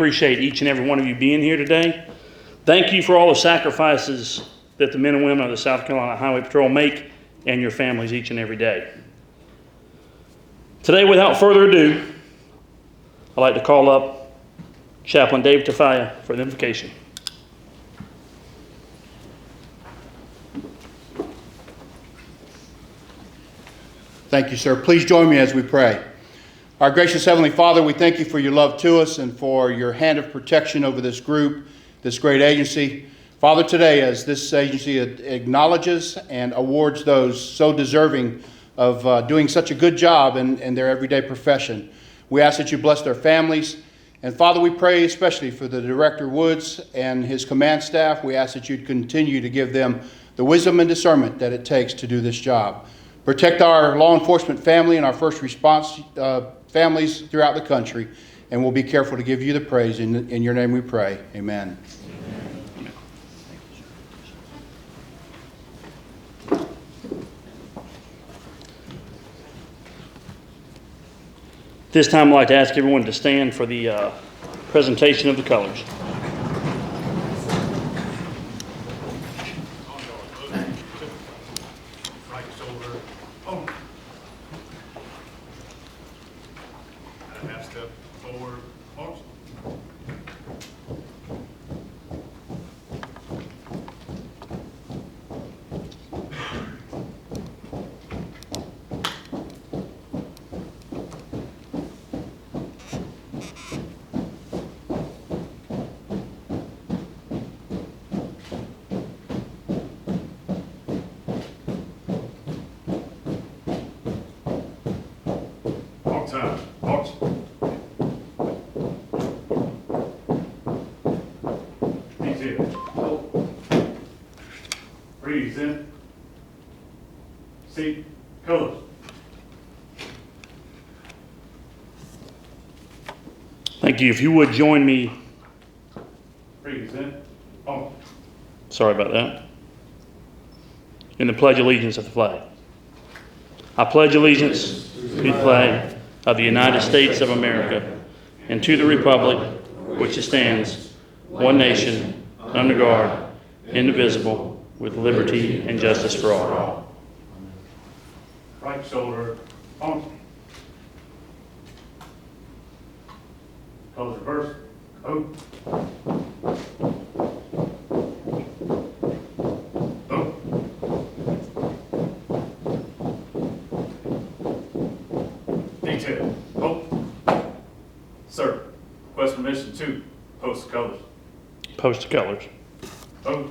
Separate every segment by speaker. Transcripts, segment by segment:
Speaker 1: appreciate each and every one of you being here today. Thank you for all the sacrifices that the men and women of the South Carolina Highway Patrol make and your families each and every day. Today, without further ado, I'd like to call up Chaplain David Tafaya for the invocation.
Speaker 2: Thank you, sir. Please join me as we pray. Our gracious Heavenly Father, we thank you for your love to us and for your hand of protection over this group, this great agency. Father, today as this agency acknowledges and awards those so deserving of doing such a good job in their everyday profession, we ask that you bless their families. And Father, we pray especially for the Director Woods and his command staff. We ask that you'd continue to give them the wisdom and discernment that it takes to do this job. Protect our law enforcement family and our first response families throughout the country, and we'll be careful to give you the praise. In your name we pray. Amen.
Speaker 1: This time I'd like to ask everyone to stand for the presentation of the colors.
Speaker 3: Breathe in. Seat. Colors.
Speaker 1: Thank you. If you would join me.
Speaker 3: Breathe in. On.
Speaker 1: Sorry about that. In the Pledge of Allegiance of the flag. I pledge allegiance to the flag of the United States of America and to the republic which stands, one nation, under God, indivisible, with liberty and justice for all.
Speaker 3: Right shoulder on. Colors reverse. Out. Out. Detail. Out. Sir, request permission to post the colors.
Speaker 1: Post the colors.
Speaker 3: Out.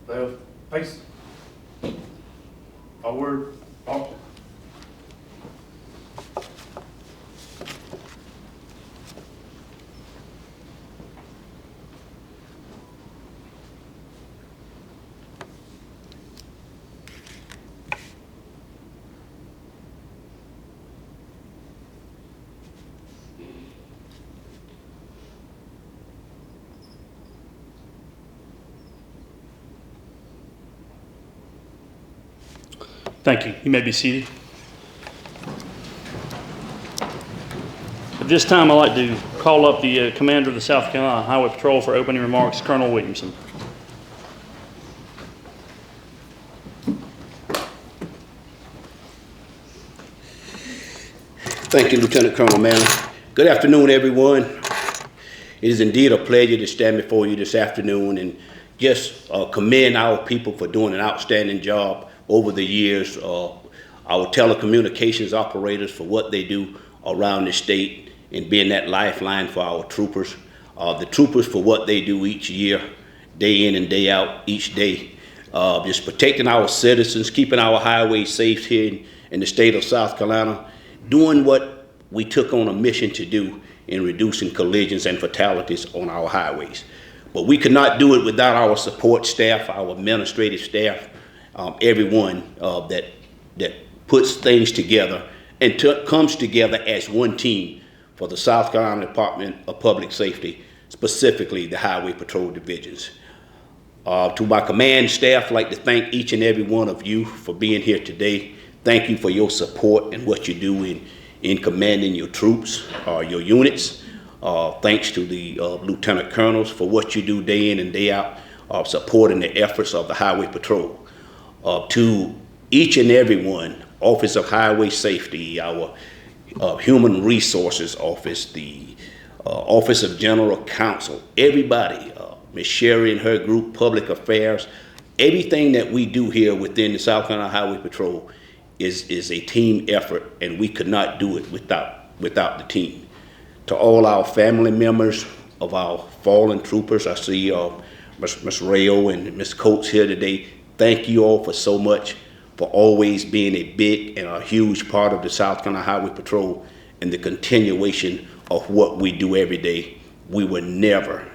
Speaker 3: Left, face, forward, off.
Speaker 1: Thank you. You may be seated. At this time, I'd like to call up the commander of the South Carolina Highway Patrol for opening remarks, Colonel Williamson.
Speaker 4: Thank you, Lieutenant Colonel Manley. Good afternoon, everyone. It is indeed a pleasure to stand before you this afternoon and just commend our people for doing an outstanding job over the years. Our telecommunications operators for what they do around the state and being that lifeline for our troopers. The troopers for what they do each year, day in and day out, each day. Just protecting our citizens, keeping our highways safe here in the state of South Carolina, doing what we took on a mission to do in reducing collisions and fatalities on our highways. But we could not do it without our support staff, our administrative staff, everyone that puts things together and comes together as one team for the South Carolina Department of Public Safety, specifically the Highway Patrol Divisions. To my command staff, I'd like to thank each and every one of you for being here today. Thank you for your support and what you do in commanding your troops, your units. Thanks to the lieutenant colonels for what you do day in and day out, supporting the efforts of the Highway Patrol. To each and every one, Office of Highway Safety, our Human Resources Office, the Office of General Counsel, everybody, Ms. Sherry and her group, Public Affairs, everything that we do here within the South Carolina Highway Patrol is a team effort, and we could not do it without the team. To all our family members of our fallen troopers, I see Ms. Rayo and Ms. Coates here today. Thank you all for so much, for always being a big and a huge part of the South Carolina Highway Patrol and the continuation of what we do every day. We will never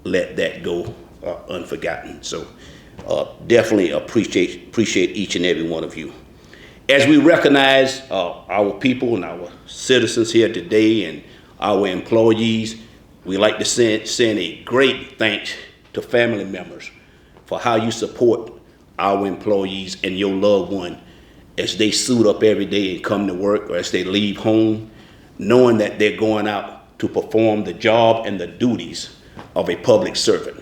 Speaker 4: let that go unforgotten. So definitely appreciate each and every one of you. As we recognize our people and our citizens here today and our employees, we like to send a great thanks to family members for how you support our employees and your loved one as they suit up every day and come to work, or as they leave home, knowing that they're going out to perform the job and the duties of a public servant,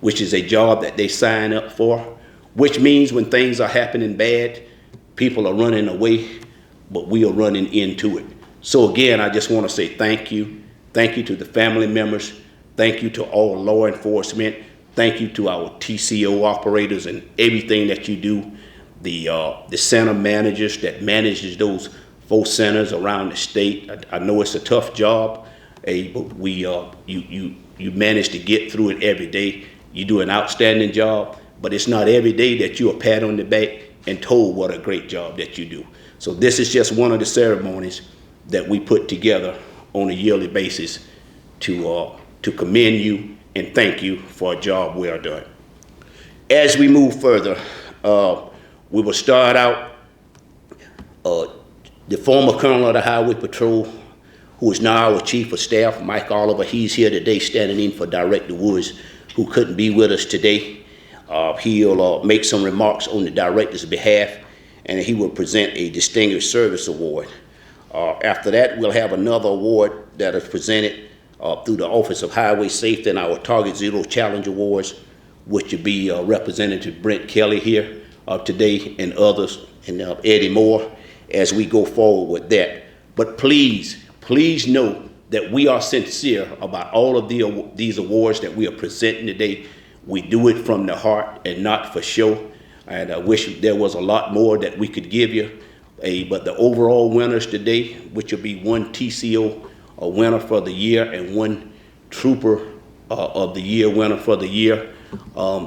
Speaker 4: which is a job that they sign up for, which means when things are happening bad, people are running away, but we are running into it. So again, I just want to say thank you. Thank you to the family members. Thank you to all law enforcement. Thank you to our TCO operators and everything that you do. The center managers that manages those 4 centers around the state. I know it's a tough job, but you manage to get through it every day. You do an outstanding job, but it's not every day that you are pat on the back and told what a great job that you do. So this is just one of the ceremonies that we put together on a yearly basis to commend you and thank you for a job well done. As we move further, we will start out, the former colonel of the Highway Patrol, who is now our chief of staff, Mike Oliver. He's here today standing in for Director Woods, who couldn't be with us today. He'll make some remarks on the director's behalf, and he will present a Distinguished Service Award. After that, we'll have another award that is presented through the Office of Highway Safety and our Target Zero Challenge Awards, which will be Representative Brent Kelly here today and others, and Eddie Moore, as we go forward with that. But please know that we are sincere about all of these awards that we are presenting today. We do it from the heart and not for show. And I wish there was a lot more that we could give you. But the overall winners today, which will be 1 TCO winner for the year and 1 Trooper of the Year winner for the year, a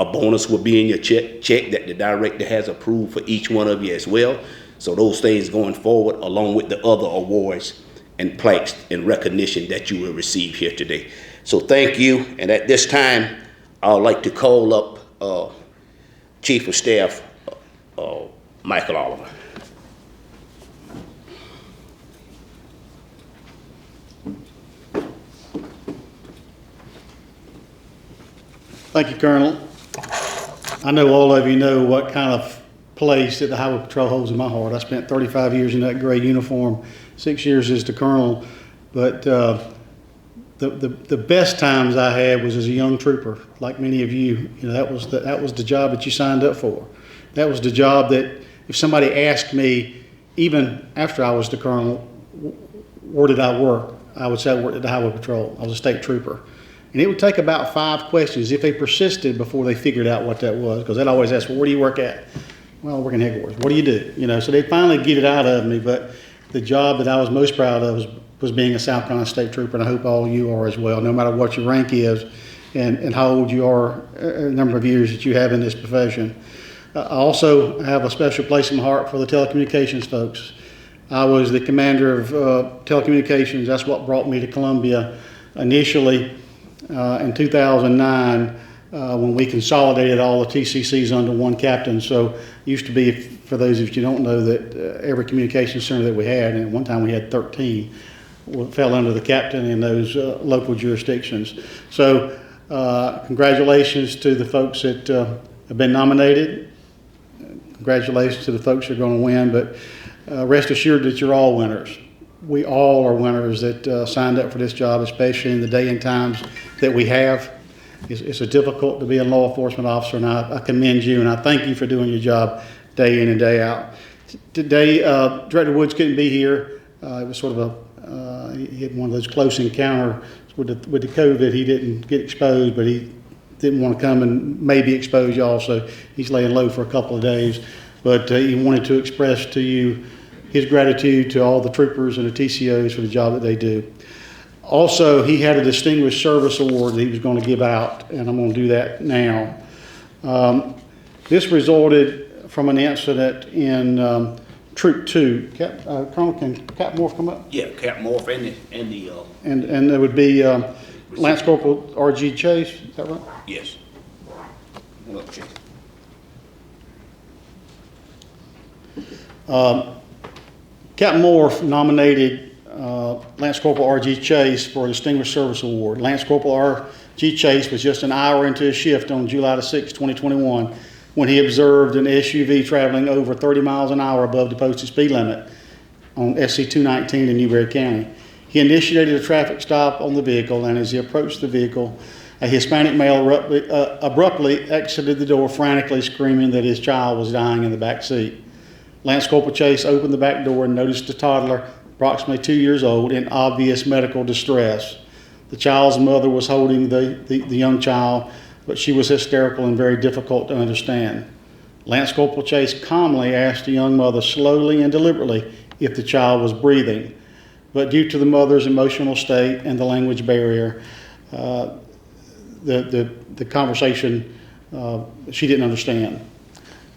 Speaker 4: bonus will be in your check that the director has approved for each one of you as well. So those things going forward, along with the other awards and plaques and recognition that you will receive here today. So thank you, and at this time, I'd like to call up Chief of Staff Michael Oliver.
Speaker 5: Thank you, Colonel. I know all of you know what kind of place that the Highway Patrol holds in my heart. I spent 35 years in that gray uniform, 6 years as the colonel, but the best times I had was as a young trooper, like many of you. You know, that was the job that you signed up for. That was the job that if somebody asked me, even after I was the colonel, where did I work? I would say I worked at the Highway Patrol. I was a state trooper. And it would take about 5 questions if they persisted before they figured out what that was, because they'd always ask, well, where do you work at? Well, I work in headquarters. What do you do? You know, so they finally get it out of me, but the job that I was most proud of was being a South Carolina State Trooper, and I hope all you are as well, no matter what your rank is and how old you are, a number of years that you have in this profession. I also have a special place in my heart for the telecommunications folks. I was the commander of telecommunications. That's what brought me to Columbia initially in 2009 when we consolidated all the TCCs under one captain. So it used to be, for those of you who don't know, that every communications center that we had, and at one time we had 13, fell under the captain in those local jurisdictions. So congratulations to the folks that have been nominated. Congratulations to the folks who are going to win, but rest assured that you're all winners. We all are winners that signed up for this job, especially in the day and times that we have. It's difficult to be a law enforcement officer, and I commend you, and I thank you for doing your job day in and day out. Today, Director Woods couldn't be here. It was sort of he had one of those close encounters with the COVID. He didn't get exposed, but he didn't want to come and maybe expose y'all, so he's laying low for a couple of days. But he wanted to express to you his gratitude to all the troopers and the TCOs for the job that they do. Also, he had a Distinguished Service Award that he was going to give out, and I'm going to do that now. This resulted from an incident in Troop 2. Colonel, can Captain Morph come up?
Speaker 4: Yeah, Captain Morph
Speaker 5: And there would be Lance Corporal R.G. Chase, is that right?
Speaker 4: yes. Look, Chase.
Speaker 5: Captain Morph nominated Lance Corporal R.G. Chase for a Distinguished Service Award. Lance Corporal R.G. Chase was just an hour into his shift on July 6, 2021, when he observed an SUV traveling over 30 miles an hour above the posted speed limit on SC 219 in Newberry County. He initiated a traffic stop on the vehicle, and as he approached the vehicle, a Hispanic male abruptly exited the door, frantically screaming that his child was dying in the back seat. Lance Corporal Chase opened the back door and noticed a toddler, approximately 2 years old, in obvious medical distress. The child's mother was holding the young child, but she was hysterical and very difficult to understand. Lance Corporal Chase calmly asked the young mother slowly and deliberately if the child was breathing, but due to the mother's emotional state and the language barrier, the conversation, she didn't understand.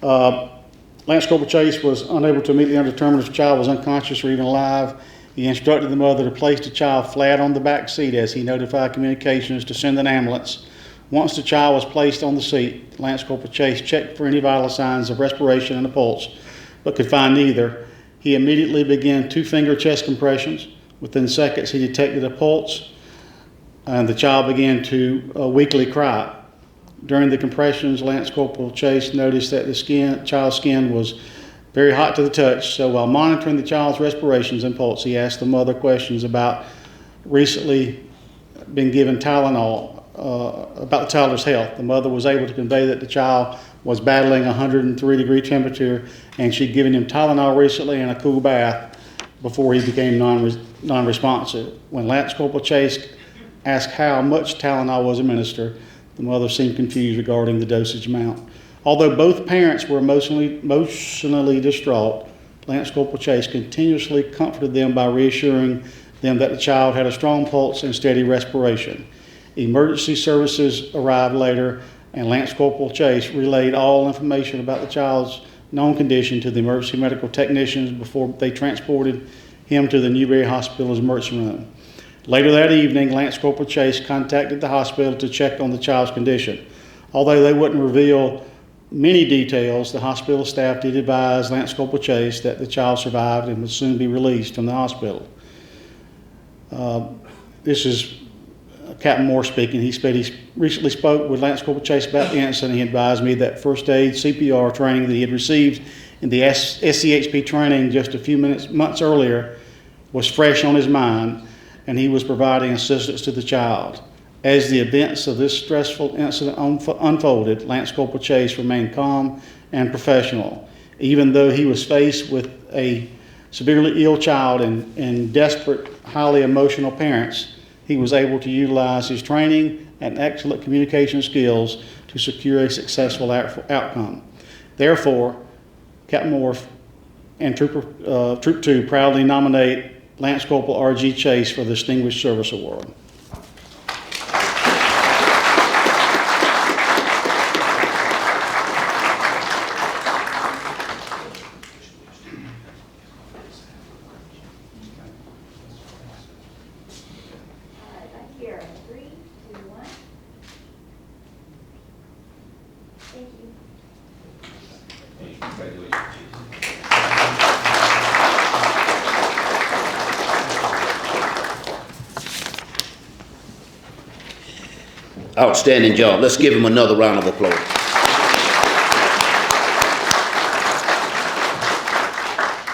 Speaker 5: Lance Corporal Chase was unable to immediately determine if the child was unconscious or even alive. He instructed the mother to place the child flat on the back seat as he notified communications to send an ambulance. Once the child was placed on the seat, Lance Corporal Chase checked for any vital signs of respiration and a pulse, but could find neither. He immediately began 2-finger chest compressions. Within seconds, he detected a pulse, and the child began to weakly cry. During the compressions, Lance Corporal Chase noticed that the child's skin was very hot to the touch, so while monitoring the child's respirations and pulse, he asked the mother questions about recently been given Tylenol, about the toddler's health. The mother was able to convey that the child was battling 103-degree temperature, and she'd given him Tylenol recently and a cool bath before he became non-responsive. When Lance Corporal Chase asked how much Tylenol was administered, the mother seemed confused regarding the dosage amount. Although both parents were emotionally distraught, Lance Corporal Chase continuously comforted them by reassuring them that the child had a strong pulse and steady respiration. Emergency services arrived later, and Lance Corporal Chase relayed all information about the child's known condition to the emergency medical technicians before they transported him to the Newberry Hospital's emergency room. Later that evening, Lance Corporal Chase contacted the hospital to check on the child's condition. Although they wouldn't reveal many details, the hospital staff did advise Lance Corporal Chase that the child survived and would soon be released from the hospital. This is Captain Moore speaking. He said he recently spoke with Lance Corporal Chase about the incident. He advised me that first aid CPR training that he had received in the SCHP training just a few months earlier was fresh on his mind, and he was providing assistance to the child. As the events of this stressful incident unfolded, Lance Corporal Chase remained calm and professional. Even though he was faced with a severely ill child and desperate, highly emotional parents, he was able to utilize his training and excellent communication skills to secure a successful outcome. Therefore, Captain Moore and Troop 2 proudly nominate Lance Corporal R.G. Chase for the Distinguished Service Award.
Speaker 6: Here, 3, 2, 1. Thank you.
Speaker 4: Outstanding job. Let's give him another round of applause.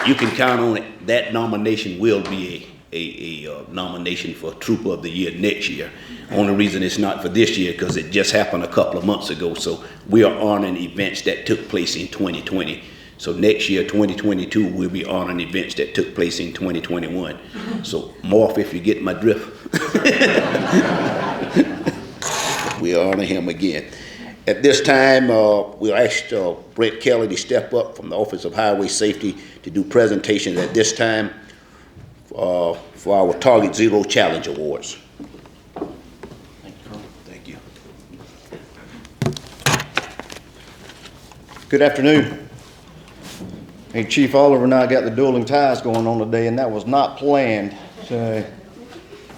Speaker 4: You can count on it. That nomination will be a nomination for Trooper of the Year next year. Only reason it's not for this year because it just happened a couple of months ago. So we are honoring events that took place in 2020. So next year, 2022, we'll be honoring events that took place in 2021. So Morph, if you get my drift, we honor him again. At this time, we'll ask Brett Kelly to step up from the Office of Highway Safety to do presentations at this time for our Target Zero Challenge Awards. Thank you.
Speaker 7: Good afternoon. Hey, Chief Oliver and I got the dueling ties going on today, and that was not planned. So,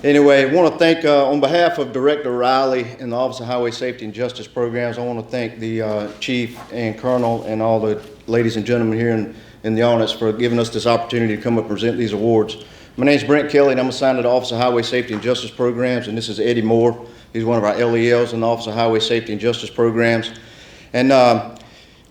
Speaker 7: anyway, I want to thank, on behalf of Director Riley and the Office of Highway Safety and Justice Programs, I want to thank the Chief and Colonel and all the ladies and gentlemen here in the audience for giving us this opportunity to come up and present these awards. My name is Brent Kelly, and I'm assigned to the Office of Highway Safety and Justice Programs, and this is Eddie Moore. He's one of our LELs in the Office of Highway Safety and Justice Programs. And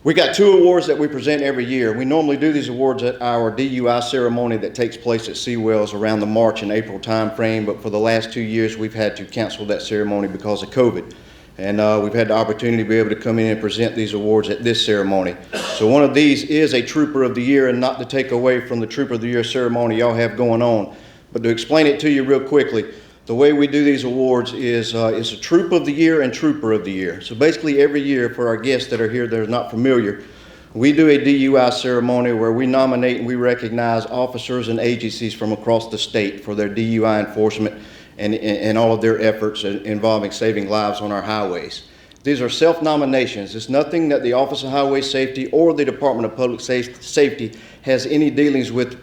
Speaker 7: we got 2 awards that we present every year. We normally do these awards at our DUI ceremony that takes place at Seawells around the March and April time frame, but for the last 2 years we've had to cancel that ceremony because of COVID. And we've had the opportunity to be able to come in and present these awards at this ceremony. So one of these is a Trooper of the Year, and not to take away from the Trooper of the Year ceremony y'all have going on, but to explain it to you real quickly, the way we do these awards is it's a Troop of the Year and Trooper of the Year. So basically every year, for our guests that are here that are not familiar, we do a DUI ceremony where we nominate and we recognize officers and agencies from across the state for their DUI enforcement and all of their efforts involving saving lives on our highways. These are self-nominations. It's nothing that the Office of Highway Safety or the Department of Public Safety has any dealings with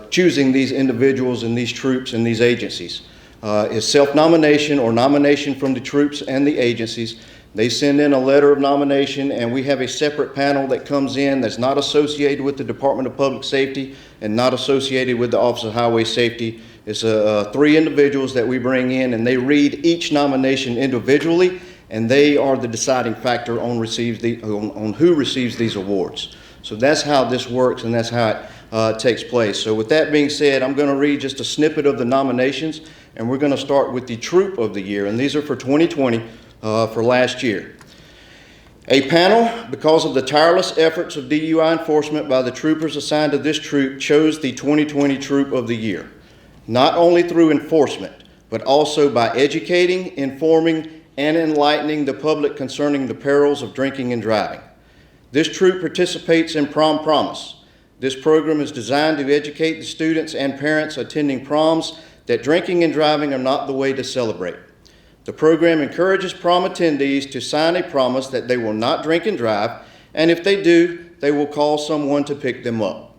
Speaker 7: choosing these individuals and these troops and these agencies. It's self-nomination or nomination from the troops and the agencies. They send in a letter of nomination, and we have a separate panel that comes in that's not associated with the Department of Public Safety and not associated with the Office of Highway Safety. It's 3 individuals that we bring in, and they read each nomination individually, and they are the deciding factor on who receives these awards. So that's how this works, and that's how it takes place. So with that being said, I'm going to read just a snippet of the nominations, and we're going to start with the Troop of the Year, and these are for 2020, for last year. A panel, because of the tireless efforts of DUI enforcement by the troopers assigned to this troop, chose the 2020 Troop of the Year, not only through enforcement, but also by educating, informing, and enlightening the public concerning the perils of drinking and driving. This troop participates in Prom Promise. This program is designed to educate the students and parents attending proms that drinking and driving are not the way to celebrate. The program encourages prom attendees to sign a promise that they will not drink and drive, and if they do, they will call someone to pick them up.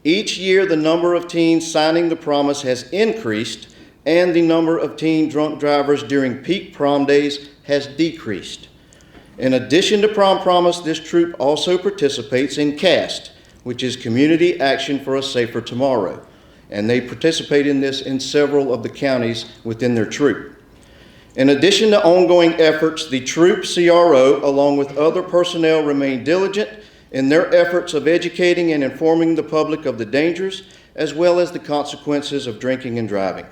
Speaker 7: Each year, the number of teens signing the promise has increased, and the number of teen drunk drivers during peak prom days has decreased. In addition to Prom Promise, this troop also participates in CAST, which is Community Action for a Safer Tomorrow. and they participate in this in several of the counties within their troop. In addition to ongoing efforts, the troop CRO, along with other personnel, remain diligent in their efforts of educating and informing the public of the dangers as well as the consequences of drinking and driving.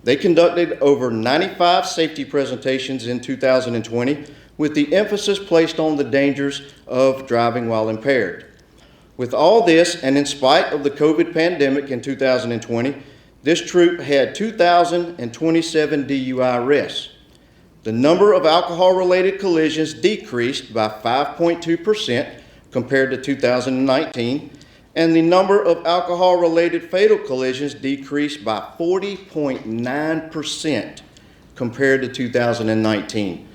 Speaker 7: They conducted over 95 safety presentations in 2020, with the emphasis placed on the dangers of driving while impaired. With all this, and in spite of the COVID pandemic in 2020, this troop had 2,027 DUI arrests. The number of alcohol-related collisions decreased by 5.2% compared to 2019, and the number of alcohol-related fatal collisions decreased by 40.9% compared to 2019.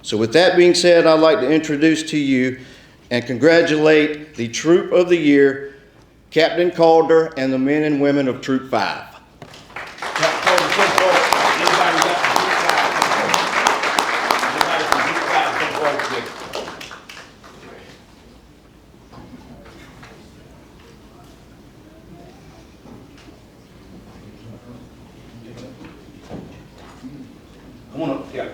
Speaker 7: So with that being said, I'd like to introduce to you and congratulate the Troop of the Year, Captain Calder, and the men and women of Troop 5.
Speaker 4: Come on up, yeah.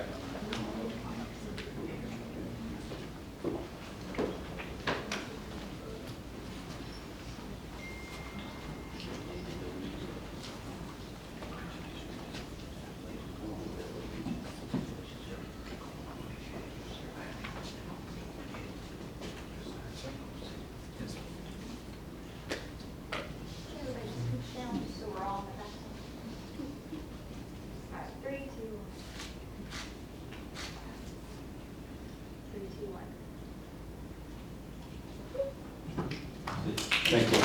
Speaker 6: Everybody scoot down so we're all in the back. All right, 3, 2, 1. 3, 2, 1.
Speaker 4: Thank you.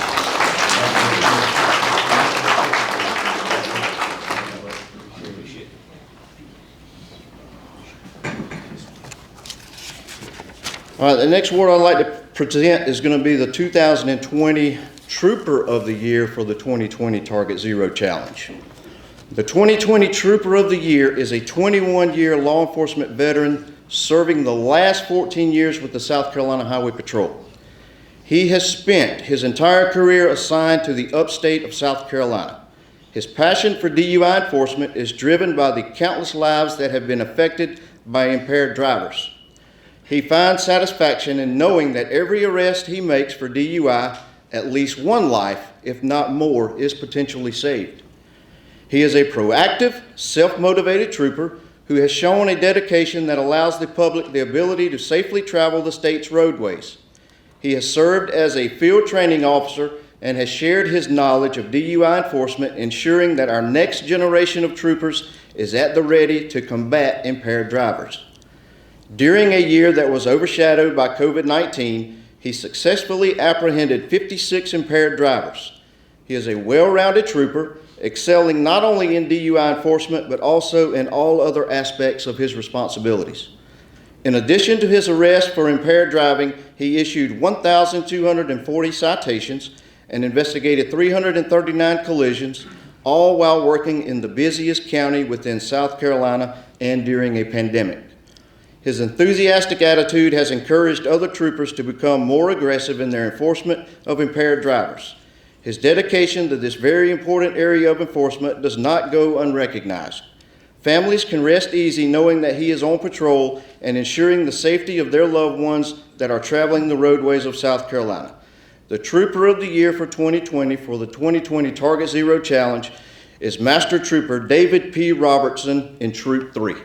Speaker 7: All right, the next award I'd like to present is going to be the 2020 Trooper of the Year for the 2020 Target Zero Challenge. The 2020 Trooper of the Year is a 21-year law enforcement veteran serving the last 14 years with the South Carolina Highway Patrol. He has spent his entire career assigned to the upstate of South Carolina. His passion for DUI enforcement is driven by the countless lives that have been affected by impaired drivers. He finds satisfaction in knowing that every arrest he makes for DUI, at least one life, if not more, is potentially saved. He is a proactive, self-motivated trooper who has shown a dedication that allows the public the ability to safely travel the state's roadways. He has served as a field training officer and has shared his knowledge of DUI enforcement, ensuring that our next generation of troopers is at the ready to combat impaired drivers. During a year that was overshadowed by COVID-19, he successfully apprehended 56 impaired drivers. He is a well-rounded trooper, excelling not only in DUI enforcement, but also in all other aspects of his responsibilities. In addition to his arrest for impaired driving, he issued 1,240 citations and investigated 339 collisions, all while working in the busiest county within South Carolina and during a pandemic. His enthusiastic attitude has encouraged other troopers to become more aggressive in their enforcement of impaired drivers. His dedication to this very important area of enforcement does not go unrecognized. Families can rest easy knowing that he is on patrol and ensuring the safety of their loved ones that are traveling the roadways of South Carolina. The Trooper of the Year for 2020 for the 2020 Target Zero Challenge is Master Trooper David P. Robertson in Troop 3.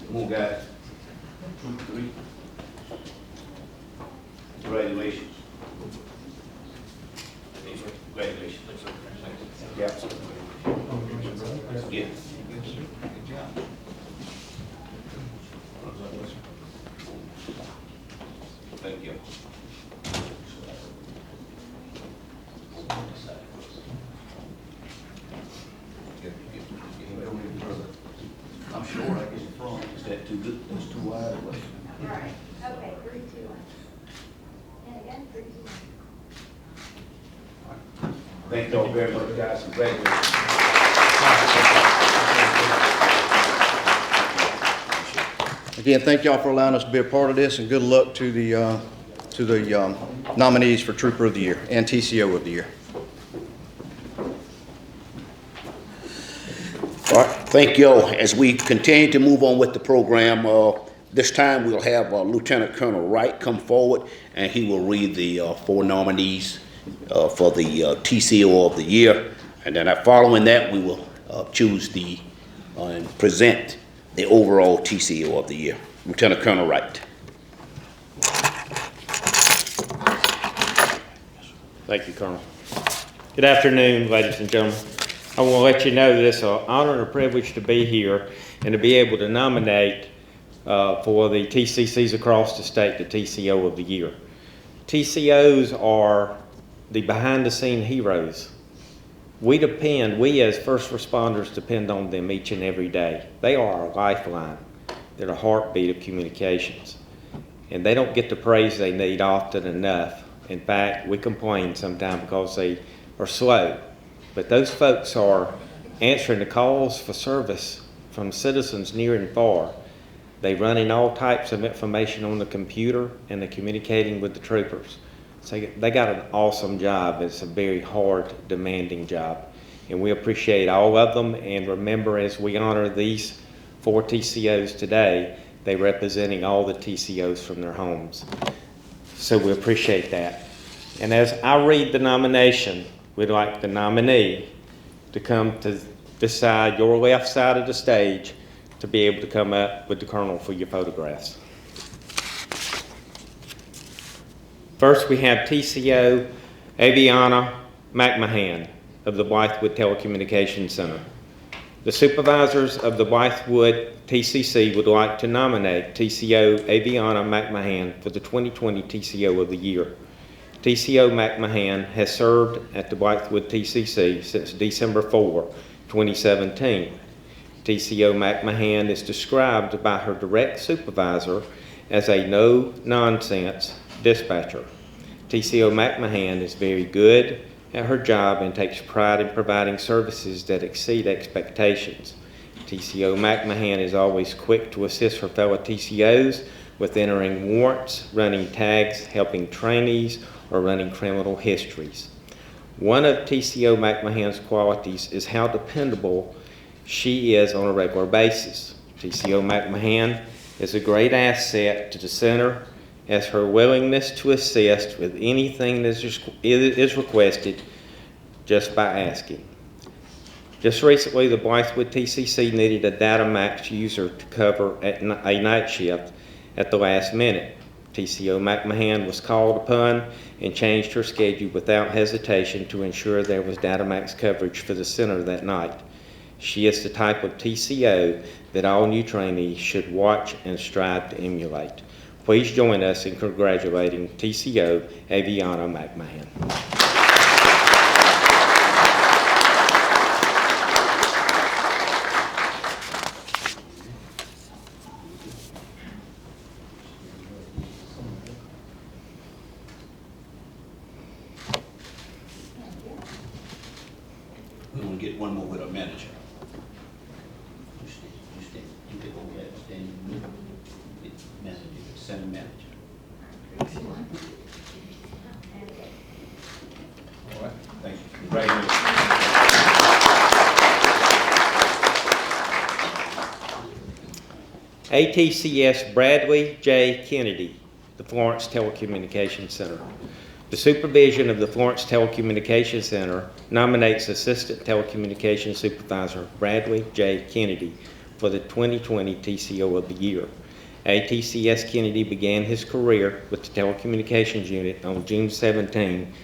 Speaker 4: Come on, guys. Troop 3. Congratulations. Congratulations. Yeah. Yeah. Thank you. I'm sure I guess the front, is that too good, that's too wide away?
Speaker 6: All right, okay, 3, 2, 1. And again, 3, 2, 1.
Speaker 4: Thank you all very much, guys. Congratulations.
Speaker 7: Again, thank y'all for allowing us to be a part of this, and good luck to the nominees for Trooper of the Year and TCO of the Year.
Speaker 4: All right, thank you all. As we continue to move on with the program, this time we'll have Lieutenant Colonel Wright come forward, and he will read the 4 nominees for the TCO of the year. And then following that, we will choose and present the overall TCO of the year. Lieutenant Colonel Wright.
Speaker 8: Thank you, Colonel. Good afternoon, ladies and gentlemen. I want to let you know that it's an honor and a privilege to be here and to be able to nominate for the TCCs across the state the TCO of the year. TCOs are the behind-the-scene heroes. We as first responders depend on them each and every day. They are our lifeline. They're the heartbeat of communications. And they don't get the praise they need often enough. In fact, we complain sometimes because they are slow. But those folks are answering the calls for service from citizens near and far. They run in all types of information on the computer, and they're communicating with the troopers. So they got an awesome job. It's a very hard, demanding job. And we appreciate all of them. And remember, as we honor these 4 TCOs today, they're representing all the TCOs from their homes. So we appreciate that. And as I read the nomination, we'd like the nominee to come to this side, your left side of the stage, to be able to come up with the Colonel for your photographs. First, we have TCO Aviana McMahon of the Blythewood Telecommunications Center. The supervisors of the Blythewood TCC would like to nominate TCO Aviana McMahon for the 2020 TCO of the year. TCO McMahon has served at the Blythewood TCC since December 4, 2017. TCO McMahon is described by her direct supervisor as a no-nonsense dispatcher. TCO McMahon is very good at her job and takes pride in providing services that exceed expectations. TCO McMahon is always quick to assist her fellow TCOs with entering warrants, running tags, helping trainees, or running criminal histories. One of TCO McMahon's qualities is how dependable she is on a regular basis. TCO McMahon is a great asset to the center, as her willingness to assist with anything that is requested just by asking. Just recently, the Blythewood TCC needed a Datamax user to cover a night shift at the last minute. TCO McMahon was called upon and changed her schedule without hesitation to ensure there was Datamax coverage for the center that night. She is the type of TCO that all new trainees should watch and strive to emulate. Please join us in congratulating TCO Aviana McMahon.
Speaker 4: We're going to get one more with our manager. You can go ahead and stand in the middle. Manager, center manager. All right, thank you. Congratulations.
Speaker 8: ATCS Bradley J. Kennedy, the Florence Telecommunications Center. The supervision of the Florence Telecommunications Center nominates Assistant Telecommunications Supervisor Bradley J. Kennedy for the 2020 TCO of the year. ATCS Kennedy began his career with the Telecommunications Unit on June 17,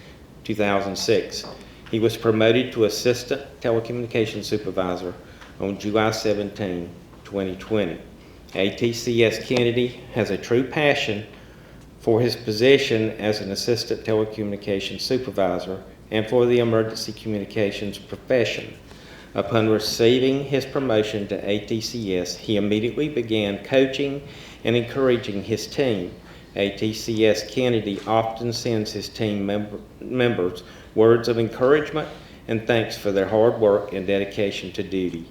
Speaker 8: 2006. He was promoted to Assistant Telecommunications Supervisor on July 17, 2020. ATCS Kennedy has a true passion for his position as an Assistant Telecommunications Supervisor and for the emergency communications profession. Upon receiving his promotion to ATCS, he immediately began coaching and encouraging his team. ATCS Kennedy often sends his team members words of encouragement and thanks for their hard work and dedication to duty.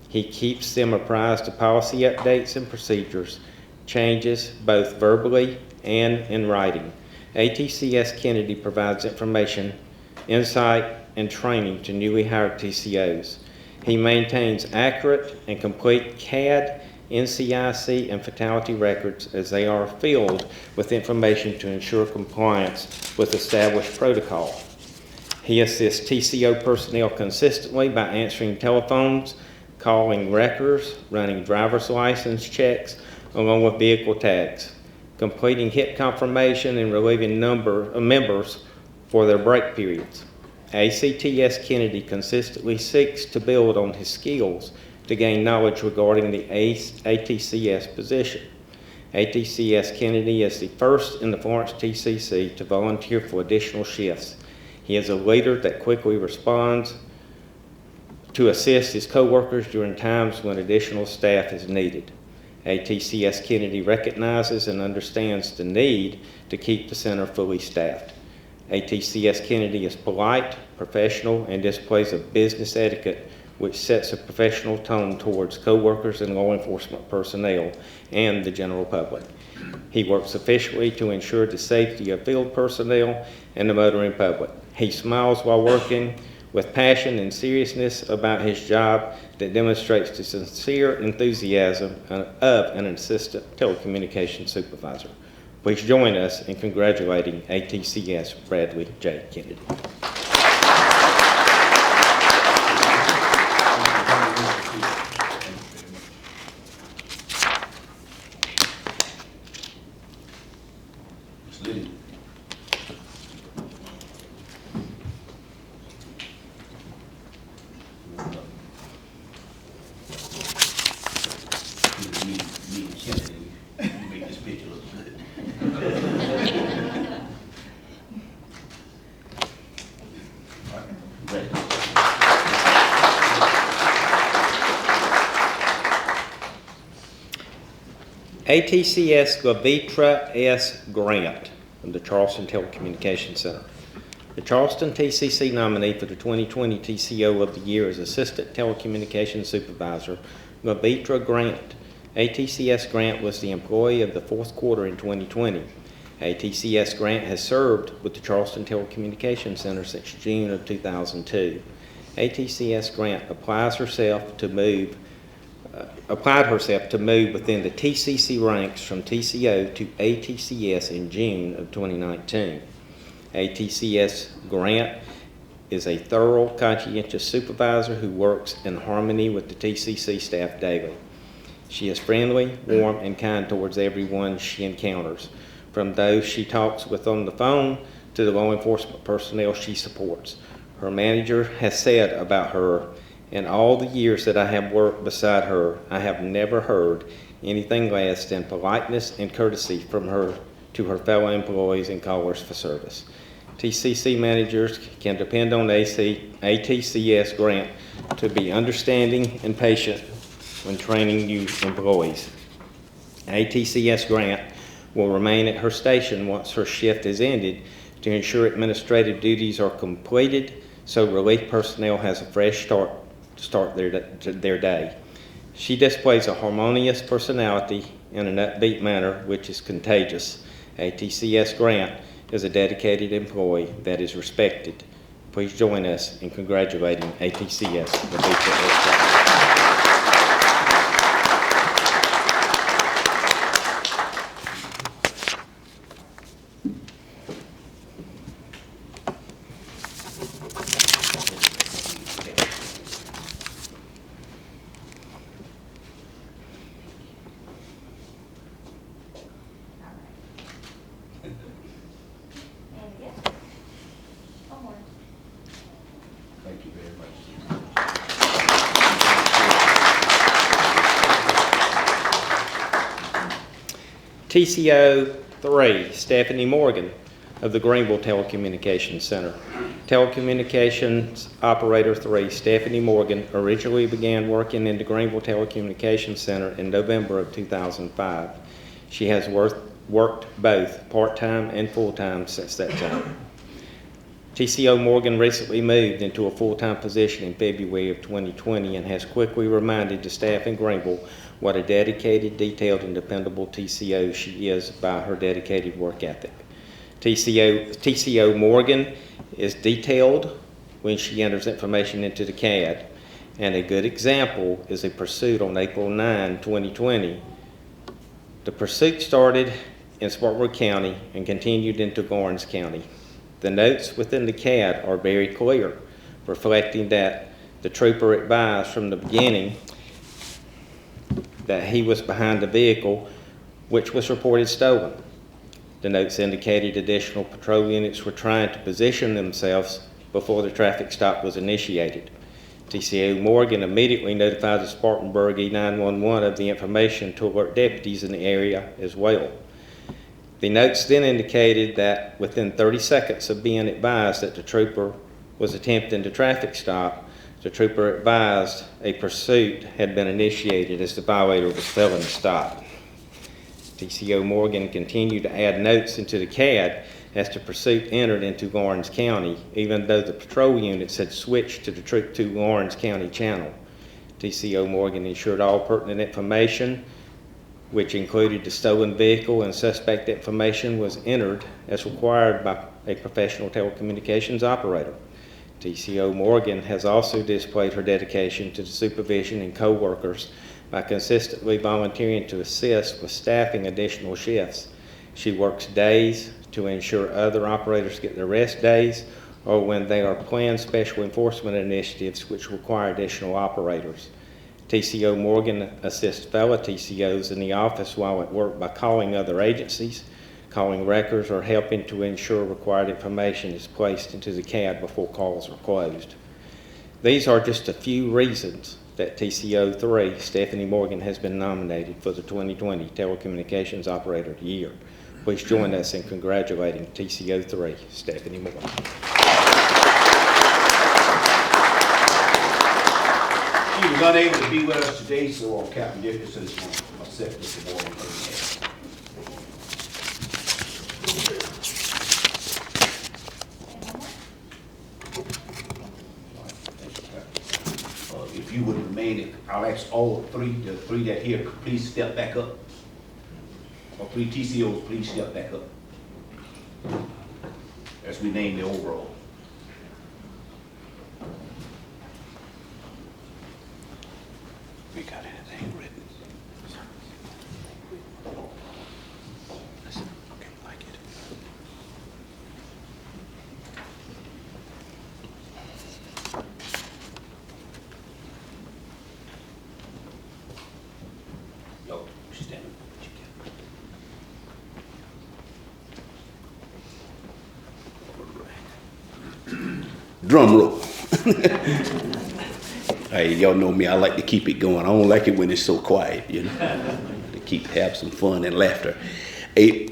Speaker 8: He keeps them apprised of policy updates and procedures, changes both verbally and in writing. ATCS Kennedy provides information, insight, and training to newly hired TCOs. He maintains accurate and complete CAD, NCIC, and fatality records as they are filled with information to ensure compliance with established protocol. He assists TCO personnel consistently by answering telephones, calling wreckers, running driver's license checks, along with vehicle tags, completing hit confirmation, and relieving members for their break periods. ACTS Kennedy consistently seeks to build on his skills to gain knowledge regarding the ATCS position. ATCS Kennedy is the first in the Florence TCC to volunteer for additional shifts. He is a leader that quickly responds to assist his coworkers during times when additional staff is needed. ATCS Kennedy recognizes and understands the need to keep the center fully staffed. ATCS Kennedy is polite, professional, and displays a business etiquette which sets a professional tone towards coworkers and law enforcement personnel and the general public. He works efficiently to ensure the safety of field personnel and the motoring public. He smiles while working with passion and seriousness about his job that demonstrates the sincere enthusiasm of an assistant telecommunications supervisor. Please join us in congratulating ATCS Bradley J. Kennedy. ATCS Levitra S. Grant from the Charleston Telecommunications Center. The Charleston TCC nominee for the 2020 TCO of the Year is Assistant Telecommunications Supervisor Levitra Grant. ATCS Grant was the employee of the fourth quarter in 2020. ATCS Grant has served with the Charleston Telecommunications Center since June of 2002. ATCS Grant applied herself to move within the TCC ranks from TCO to ATCS in June of 2019. ATCS Grant is a thorough, conscientious supervisor who works in harmony with the TCC staff daily. She is friendly, warm, and kind towards everyone she encounters, from those she talks with on the phone to the law enforcement personnel she supports. Her manager has said about her, "In all the years that I have worked beside her, I have never heard anything less than politeness and courtesy from her to her fellow employees and callers for service." TCC managers can depend on ATCS Grant to be understanding and patient when training new employees. ATCS Grant will remain at her station once her shift is ended to ensure administrative duties are completed so relief personnel has a fresh start to start their day. She displays a harmonious personality in an upbeat manner which is contagious. ATCS Grant is a dedicated employee that is respected. Please join us in congratulating ATCS. TCO 3, Stephanie Morgan of the Greenville Telecommunications Center. Telecommunications Operator 3, Stephanie Morgan, originally began working in the Greenville Telecommunications Center in November of 2005. She has worked both part-time and full-time since that time. TCO Morgan recently moved into a full-time position in February of 2020 and has quickly reminded the staff in Greenville what a dedicated, detailed, and dependable TCO she is by her dedicated work ethic. TCO Morgan is detailed when she enters information into the CAD, and a good example is a pursuit on April 9, 2020. The pursuit started in Spartanburg County and continued into Garnes County. The notes within the CAD are very clear, reflecting that the trooper advised from the beginning that he was behind the vehicle, which was reported stolen. The notes indicated additional patrol units were trying to position themselves before the traffic stop was initiated. TCO Morgan immediately notified the Spartanburg E911 of the information to alert deputies in the area as well. The notes then indicated that within 30 seconds of being advised that the trooper was attempting the traffic stop, the trooper advised a pursuit had been initiated as the violator was failing to stop. TCO Morgan continued to add notes into the CAD as the pursuit entered into Garnes County, even though the patrol units had switched to the Troop 2 Garnes County channel. TCO Morgan ensured all pertinent information, which included the stolen vehicle and suspect information, was entered as required by a professional telecommunications operator. TCO Morgan has also displayed her dedication to the supervision and co-workers by consistently volunteering to assist with staffing additional shifts. She works days to ensure other operators get their rest days or when they are planned special enforcement initiatives which require additional operators. TCO Morgan assists fellow TCOs in the office while at work by calling other agencies, calling records, or helping to ensure required information is placed into the CAD before calls are closed. These are just a few reasons that TCO 3, Stephanie Morgan, has been nominated for the 2020 Telecommunications Operator of the Year. Please join us in congratulating TCO 3, Stephanie Morgan.
Speaker 4: She was unable to be with us today, so Captain Dickinson is going to accept this award. If you would remain, I'll ask all the three that here, please step back up. Or 3 TCOs, please step back up. As we name the overall. We got anything written? Listen, okay, like it. Yo, stand up. Drum roll. Hey, y'all know me, I like to keep it going. I don't like it when it's so quiet, you know, to have some fun and laughter.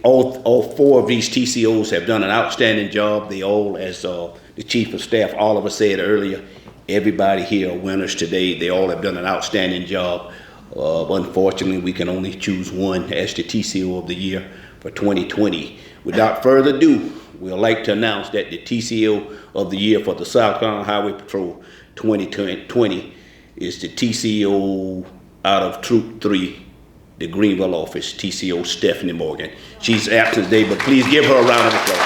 Speaker 4: All 4 of these TCOs have done an outstanding job. They all, as the Chief of Staff Oliver said earlier, everybody here are winners today. They all have done an outstanding job. Unfortunately, we can only choose one as the TCO of the year for 2020. Without further ado, we'd like to announce that the TCO of the year for the South Carolina Highway Patrol 2020 is the TCO out of Troop 3, the Greenville office, TCO Stephanie Morgan. She's absent today, but please give her a round of applause.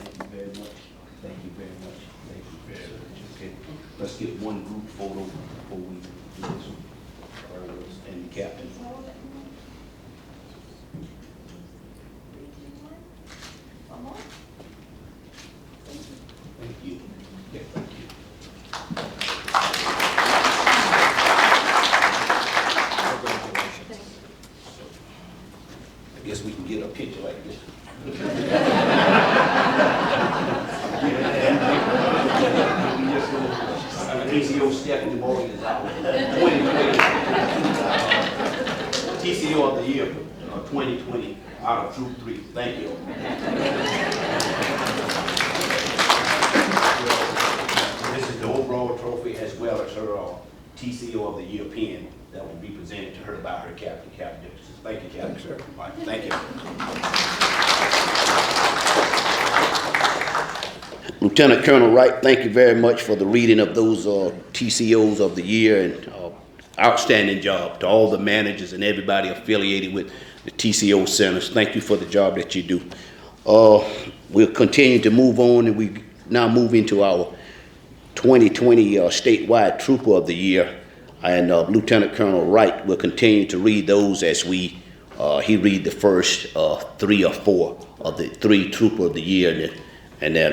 Speaker 4: Thank you very much. Thank you very much. Thank you very much. Okay, let's get one group photo before we do this one. And the captain. Thank you. Yeah, thank you. I guess we can get a picture like this. TCO Stephanie Morgan is out. 2020. TCO of the year 2020 out of Troop 3. Thank you. This is the overall trophy as well as her TCO of the Year pin that will be presented to her by her captain, Captain Dixon. Thank you, Captain. Sir. All right, thank you. Lieutenant Colonel Wright, thank you very much for the reading of those TCOs of the year, and outstanding job to all the managers and everybody affiliated with the TCO centers. Thank you for the job that you do. We'll continue to move on, and we now move into our 2020 Statewide Trooper of the Year, and Lieutenant Colonel Wright will continue to read those as he read the first 3 or 4 of the 3 Trooper of the Year, and then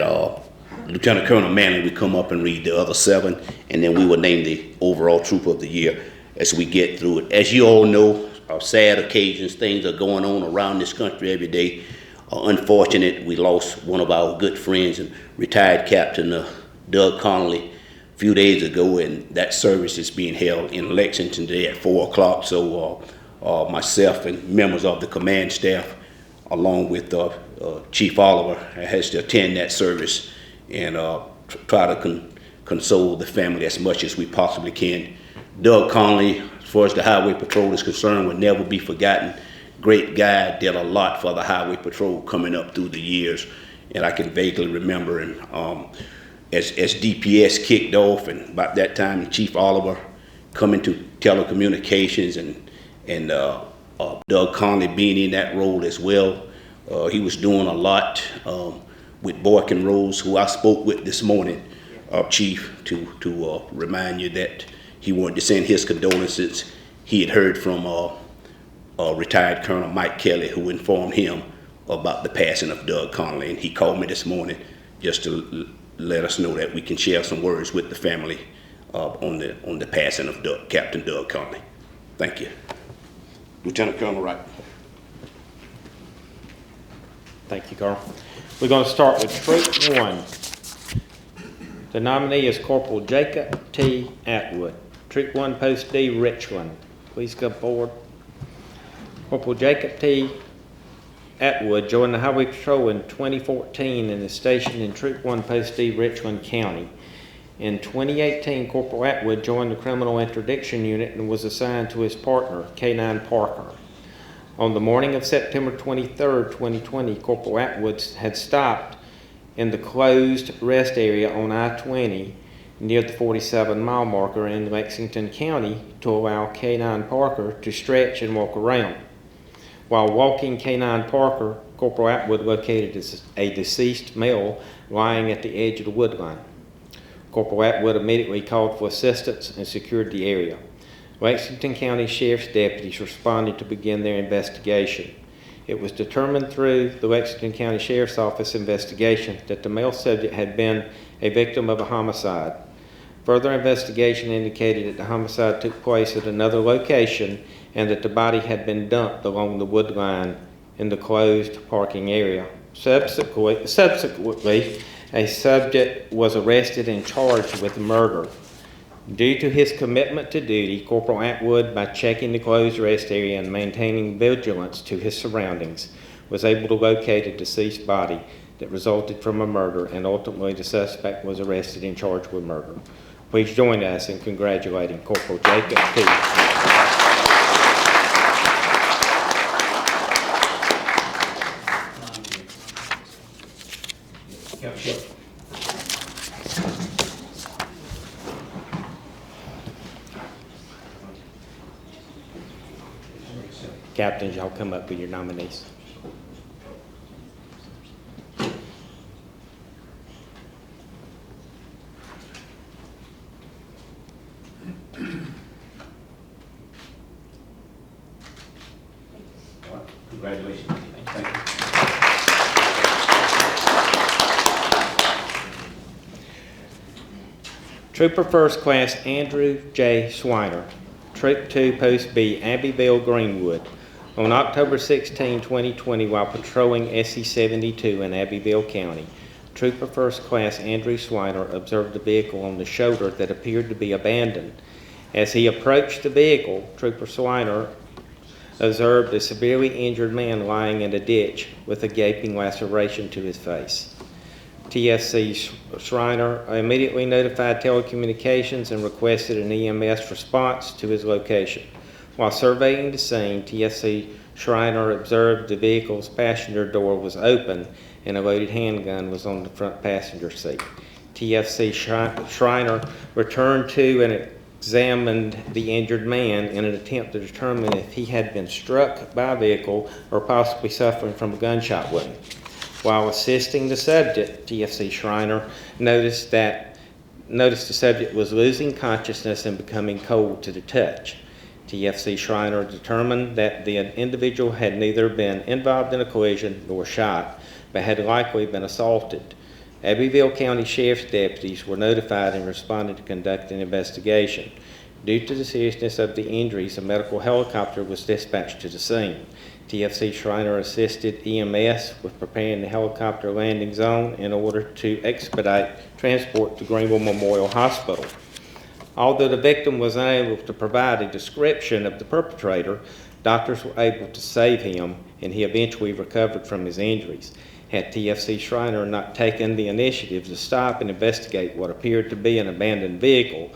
Speaker 4: Lieutenant Colonel Manley will come up and read the other 7, and then we will name the overall Trooper of the Year as we get through it. As you all know, sad occasions, things are going on around this country every day. Unfortunate, we lost one of our good friends and retired Captain Doug Connolly a few days ago, and that service is being held in Lexington today at 4 o'clock. So myself and members of the command staff, along with Chief Oliver, has to attend that service and try to console the family as much as we possibly can. Doug Connolly, as far as the Highway Patrol is concerned, will never be forgotten. Great guy, did a lot for the Highway Patrol coming up through the years, and I can vaguely remember him. As DPS kicked off, and about that time, Chief Oliver coming to telecommunications, and Doug Connolly being in that role as well. He was doing a lot with Boykin Rose, who I spoke with this morning, Chief, to remind you that he wanted to send his condolences. He had heard from retired Colonel Mike Kelly, who informed him about the passing of Doug Connolly, and he called me this morning just to let us know that we can share some words with the family on the passing of Captain Doug Connolly. Thank you. Lieutenant Colonel Wright.
Speaker 8: Thank you, Carl. We're going to start with Troop 1. The nominee is Corporal Jacob T. Atwood. Troop 1, Post D, Richland. Please come forward. Corporal Jacob T. Atwood joined the Highway Patrol in 2014 and is stationed in Troop 1, Post D, Richland County. In 2018, Corporal Atwood joined the Criminal Interdiction Unit and was assigned to his partner, K9 Parker. On the morning of September 23, 2020, Corporal Atwood had stopped in the closed rest area on I-20 near the 47-mile marker in Lexington County to allow K9 Parker to stretch and walk around. While walking K9 Parker, Corporal Atwood located a deceased male lying at the edge of the wood line. Corporal Atwood immediately called for assistance and secured the area. Lexington County Sheriff's deputies responded to begin their investigation. It was determined through the Lexington County Sheriff's Office investigation that the male subject had been a victim of a homicide. Further investigation indicated that the homicide took place at another location and that the body had been dumped along the wood line in the closed parking area. Subsequently, a subject was arrested and charged with murder. Due to his commitment to duty, Corporal Atwood, by checking the closed rest area and maintaining vigilance to his surroundings, was able to locate a deceased body that resulted from a murder, and ultimately the suspect was arrested and charged with murder. Please join us in congratulating Corporal Jacob T. Captains, y'all come up with your nominees.
Speaker 4: Congratulations. Thank you.
Speaker 8: Trooper First Class Andrew J. Swiner. Troop 2, Post B, Abbeville, Greenwood. On October 16, 2020, while patrolling SE 72 in Abbeville County, Trooper First Class Andrew Swiner observed a vehicle on the shoulder that appeared to be abandoned. As he approached the vehicle, Trooper Swiner observed a severely injured man lying in a ditch with a gaping laceration to his face. TSC Shriner immediately notified telecommunications and requested an EMS response to his location. While surveying the scene, TSC Shriner observed the vehicle's passenger door was open and a loaded handgun was on the front passenger seat. TFC Shriner returned to and examined the injured man in an attempt to determine if he had been struck by a vehicle or possibly suffering from a gunshot wound. While assisting the subject, TFC Shriner noticed the subject was losing consciousness and becoming cold to the touch. TFC Shriner determined that the individual had neither been involved in a collision nor shot, but had likely been assaulted. Abbeville County Sheriff's deputies were notified and responded to conduct an investigation. Due to the seriousness of the injuries, a medical helicopter was dispatched to the scene. TFC Shriner assisted EMS with preparing the helicopter landing zone in order to expedite transport to Greenville Memorial Hospital. Although the victim was unable to provide a description of the perpetrator, doctors were able to save him, and he eventually recovered from his injuries. Had TFC Shriner not taken the initiative to stop and investigate what appeared to be an abandoned vehicle,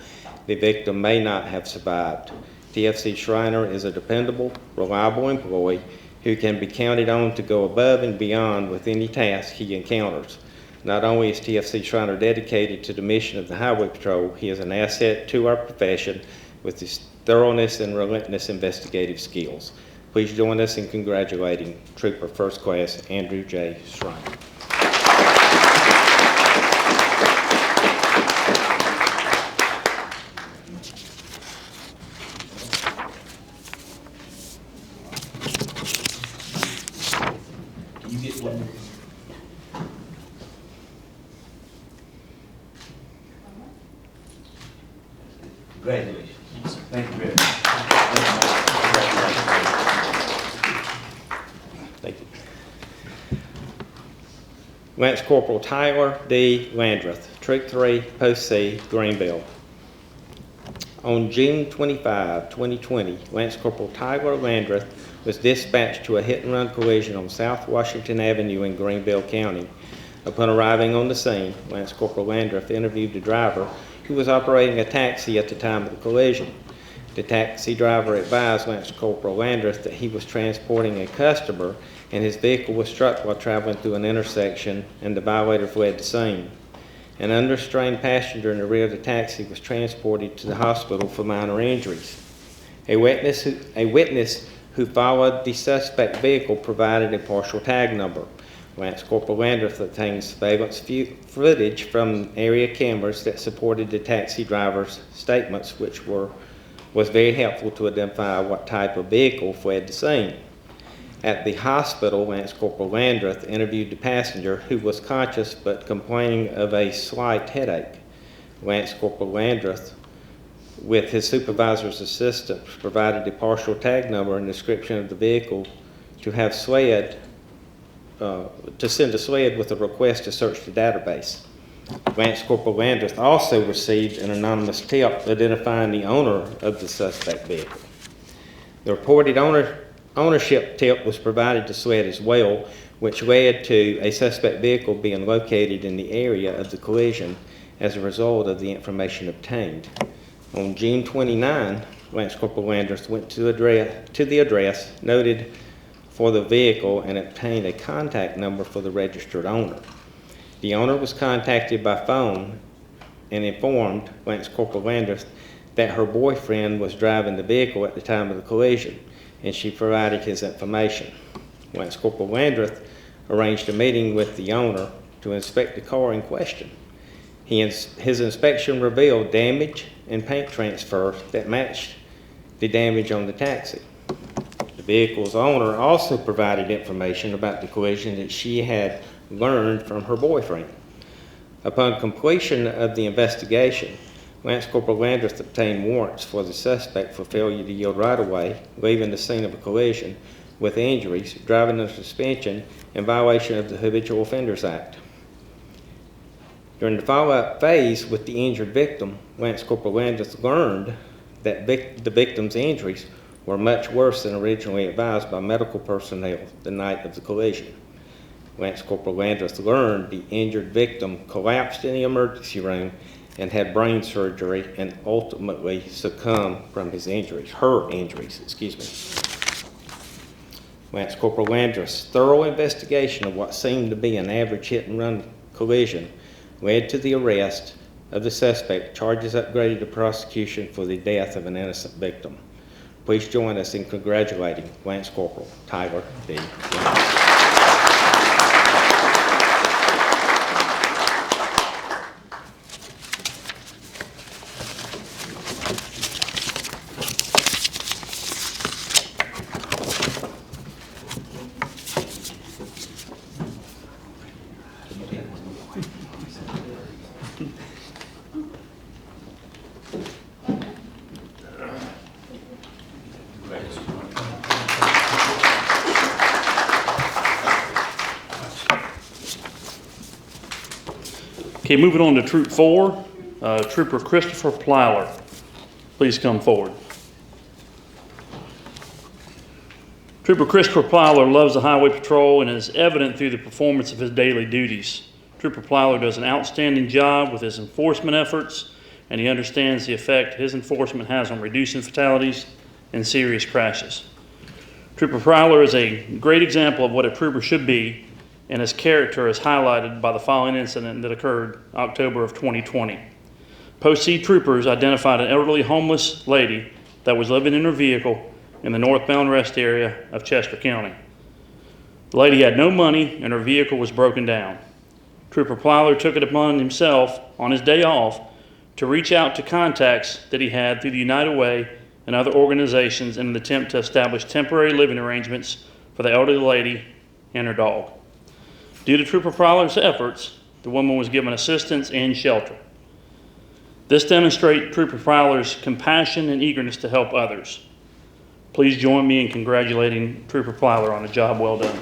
Speaker 8: the victim may not have survived. TFC Shriner is a dependable, reliable employee who can be counted on to go above and beyond with any task he encounters. Not only is TFC Shriner dedicated to the mission of the Highway Patrol, he is an asset to our profession with his thoroughness and relentless investigative skills. Please join us in congratulating Trooper First Class Andrew J. Shriner.
Speaker 4: Can you get one? Congratulations.
Speaker 3: Thank you very much.
Speaker 8: Thank you. Lance Corporal Tyler D. Landreth, Troop 3, Post C, Greenville. On June 25, 2020, Lance Corporal Tyler Landreth was dispatched to a hit-and-run collision on South Washington Avenue in Greenville County. Upon arriving on the scene, Lance Corporal Landreth interviewed the driver, who was operating a taxi at the time of the collision. The taxi driver advised Lance Corporal Landreth that he was transporting a customer and his vehicle was struck while traveling through an intersection and the violator fled the scene. An unrestrained passenger in the rear of the taxi was transported to the hospital for minor injuries. A witness who followed the suspect vehicle provided a partial tag number. Lance Corporal Landreth obtained surveillance footage from area cameras that supported the taxi driver's statements, which was very helpful to identify what type of vehicle fled the scene. At the hospital, Lance Corporal Landreth interviewed the passenger, who was conscious but complaining of a slight headache. Lance Corporal Landreth, with his supervisor's assistance, provided a partial tag number and description of the vehicle to send a sled with a request to search the database. Lance Corporal Landreth also received an anonymous tip identifying the owner of the suspect vehicle. The reported ownership tip was provided to SLED as well, which led to a suspect vehicle being located in the area of the collision as a result of the information obtained. On June 29, Lance Corporal Landreth went to the address noted for the vehicle and obtained a contact number for the registered owner. The owner was contacted by phone and informed Lance Corporal Landreth that her boyfriend was driving the vehicle at the time of the collision, and she provided his information. Lance Corporal Landreth arranged a meeting with the owner to inspect the car in question. His inspection revealed damage and paint transfer that matched the damage on the taxi. The vehicle's owner also provided information about the collision that she had learned from her boyfriend. Upon completion of the investigation, Lance Corporal Landreth obtained warrants for the suspect for failure to yield right-of-way, leaving the scene of a collision with injuries, driving under suspension, and violation of the Habitual Offenders Act. During the follow-up phase with the injured victim, Lance Corporal Landreth learned that the victim's injuries were much worse than originally advised by medical personnel the night of the collision. Lance Corporal Landreth learned the injured victim collapsed in the emergency room and had brain surgery and ultimately succumbed from her injuries, excuse me. Lance Corporal Landreth's thorough investigation of what seemed to be an average hit-and-run collision led to the arrest of the suspect, charges upgraded to prosecution for the death of an innocent victim. Please join us in congratulating Lance Corporal Tyler D. Jones.
Speaker 1: Okay, moving on to Troop 4, Trooper Christopher Plyler. Please come forward. Trooper Christopher Plyler loves the highway patrol and is evident through the performance of his daily duties. Trooper Plyler does an outstanding job with his enforcement efforts, and he understands the effect his enforcement has on reducing fatalities and serious crashes. Trooper Plyler is a great example of what a trooper should be, and his character is highlighted by the following incident that occurred October of 2020. Post C troopers identified an elderly homeless lady that was living in her vehicle in the northbound rest area of Chester County. The lady had no money and her vehicle was broken down. Trooper Plyler took it upon himself on his day off to reach out to contacts that he had through the United Way and other organizations in an attempt to establish temporary living arrangements for the elderly lady and her dog. Due to Trooper Plyler's efforts, the woman was given assistance and shelter. This demonstrates Trooper Plyler's compassion and eagerness to help others. Please join me in congratulating Trooper Plyler on a job well done.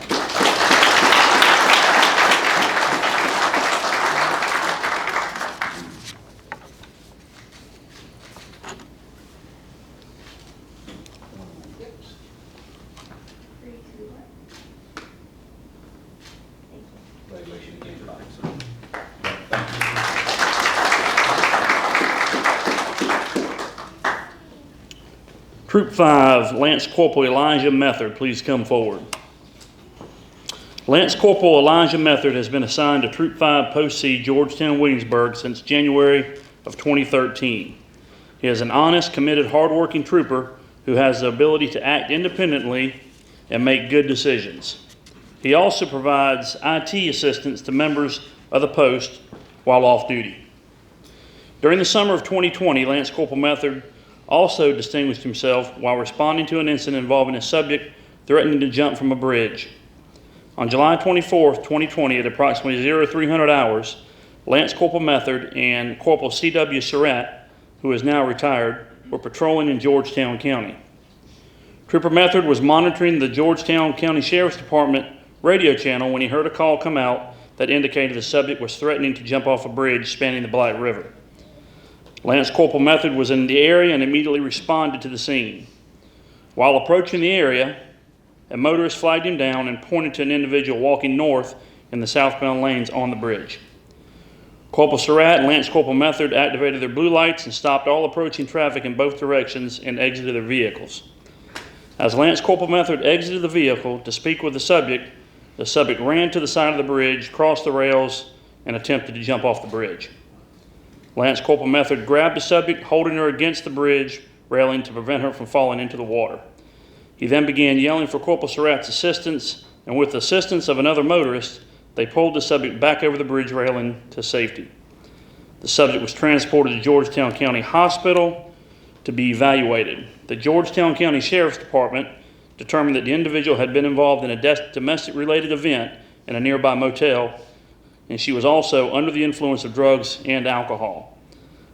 Speaker 1: Troop 5, Lance Corporal Elijah Metherd, please come forward. Lance Corporal Elijah Metherd has been assigned to Troop 5 Post C, Georgetown, Williamsburg since January of 2013. He is an honest, committed, hardworking trooper who has the ability to act independently and make good decisions. He also provides IT assistance to members of the post while off duty. During the summer of 2020, Lance Corporal Metherd also distinguished himself while responding to an incident involving a subject threatening to jump from a bridge. On July 24, 2020, at approximately 0300 hours, Lance Corporal Metherd and Corporal C.W. Surratt, who is now retired, were patrolling in Georgetown County. Trooper Metherd was monitoring the Georgetown County Sheriff's Department radio channel when he heard a call come out that indicated the subject was threatening to jump off a bridge spanning the Black River. Lance Corporal Metherd was in the area and immediately responded to the scene. While approaching the area, a motorist flagged him down and pointed to an individual walking north in the southbound lanes on the bridge. Corporal Surratt and Lance Corporal Metherd activated their blue lights and stopped all approaching traffic in both directions and exited their vehicles. As Lance Corporal Metherd exited the vehicle to speak with the subject ran to the side of the bridge, crossed the rails, and attempted to jump off the bridge. Lance Corporal Metherd grabbed the subject, holding her against the bridge railing to prevent her from falling into the water. He then began yelling for Corporal Surratt's assistance, and with the assistance of another motorist, they pulled the subject back over the bridge railing to safety. The subject was transported to Georgetown County Hospital to be evaluated. The Georgetown County Sheriff's Department determined that the individual had been involved in a domestic-related event in a nearby motel, and she was also under the influence of drugs and alcohol.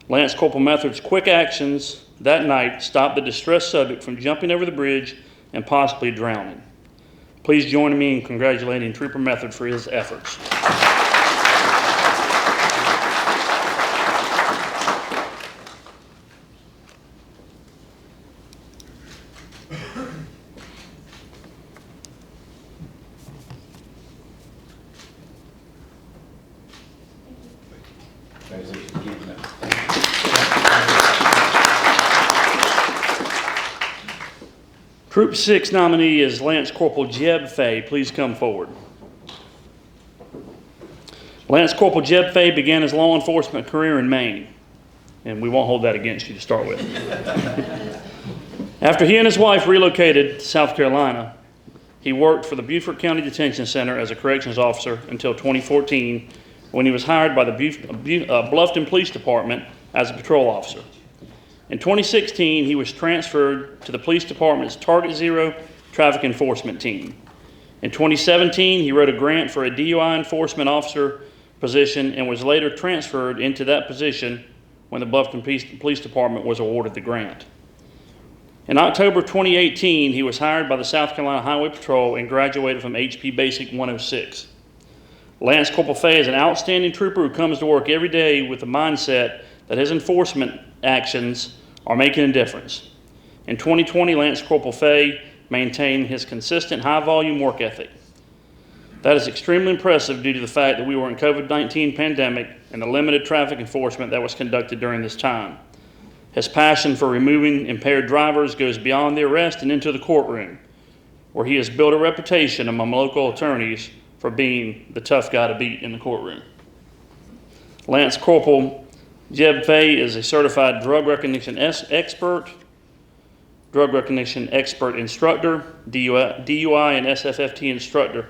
Speaker 1: Lance Corporal Metherd's quick actions that night stopped the distressed subject from jumping over the bridge and possibly drowning. Please join me in congratulating Trooper Metherd for his efforts. Troop 6 nominee is Lance Corporal Jeb Faye. Please come forward. Lance Corporal Jeb Faye began his law enforcement career in Maine, and we won't hold that against you to start with. After he and his wife relocated to South Carolina, he worked for the Beaufort County Detention Center as a corrections officer until 2014, when he was hired by the Bluffton Police Department as a patrol officer. In 2016, he was transferred to the police department's Target Zero traffic enforcement team. In 2017, he wrote a grant for a DUI enforcement officer position and was later transferred into that position when the Bluffton Police Department was awarded the grant. In October 2018, he was hired by the South Carolina Highway Patrol and graduated from HP Basic 106. Lance Corporal Faye is an outstanding trooper who comes to work every day with the mindset that his enforcement actions are making a difference. In 2020, Lance Corporal Faye maintained his consistent high-volume work ethic. That is extremely impressive due to the fact that we were in COVID-19 pandemic and the limited traffic enforcement that was conducted during this time. His passion for removing impaired drivers goes beyond the arrest and into the courtroom, where he has built a reputation among local attorneys for being the tough guy to beat in the courtroom. Lance Corporal Jeb Faye is a certified drug recognition expert, drug recognition expert instructor, DUI and SFFT instructor.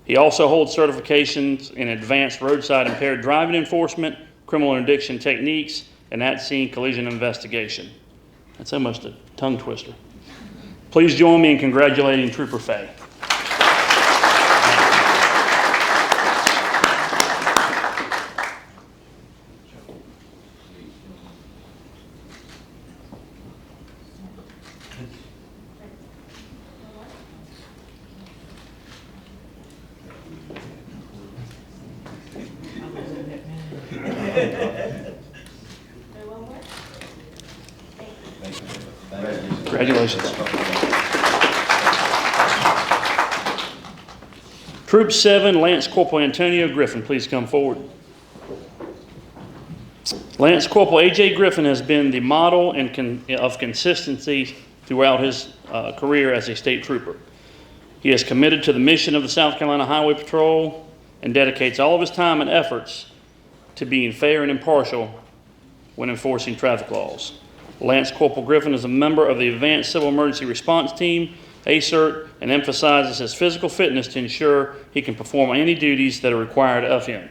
Speaker 1: He also holds certifications in advanced roadside impaired driving enforcement, criminal interdiction techniques, and at-scene collision investigation. That's almost a tongue twister. Please join me in congratulating Trooper Faye. Congratulations. Troop 7, Lance Corporal Antonio Griffin, please come forward. Lance Corporal A.J. Griffin has been the model of consistency throughout his career as a state trooper. He is committed to the mission of the South Carolina Highway Patrol and dedicates all of his time and efforts to being fair and impartial when enforcing traffic laws. Lance Corporal Griffin is a member of the Advanced Civil Emergency Response Team, ACERT, and emphasizes his physical fitness to ensure he can perform any duties that are required of him.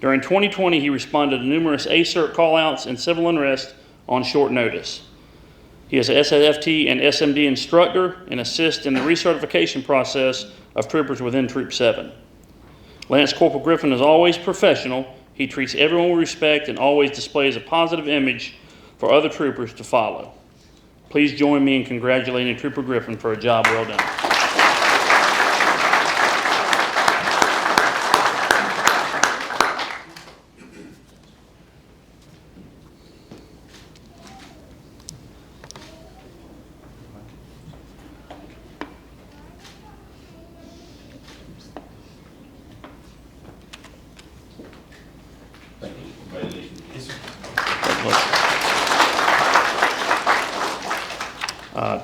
Speaker 1: During 2020, he responded to numerous ACERT callouts and civil unrest on short notice. He is an SFT and SMD instructor and assists in the recertification process of troopers within Troop 7. Lance Corporal Griffin is always professional. He treats everyone with respect and always displays a positive image for other troopers to follow. Please join me in congratulating Trooper Griffin for a job well done.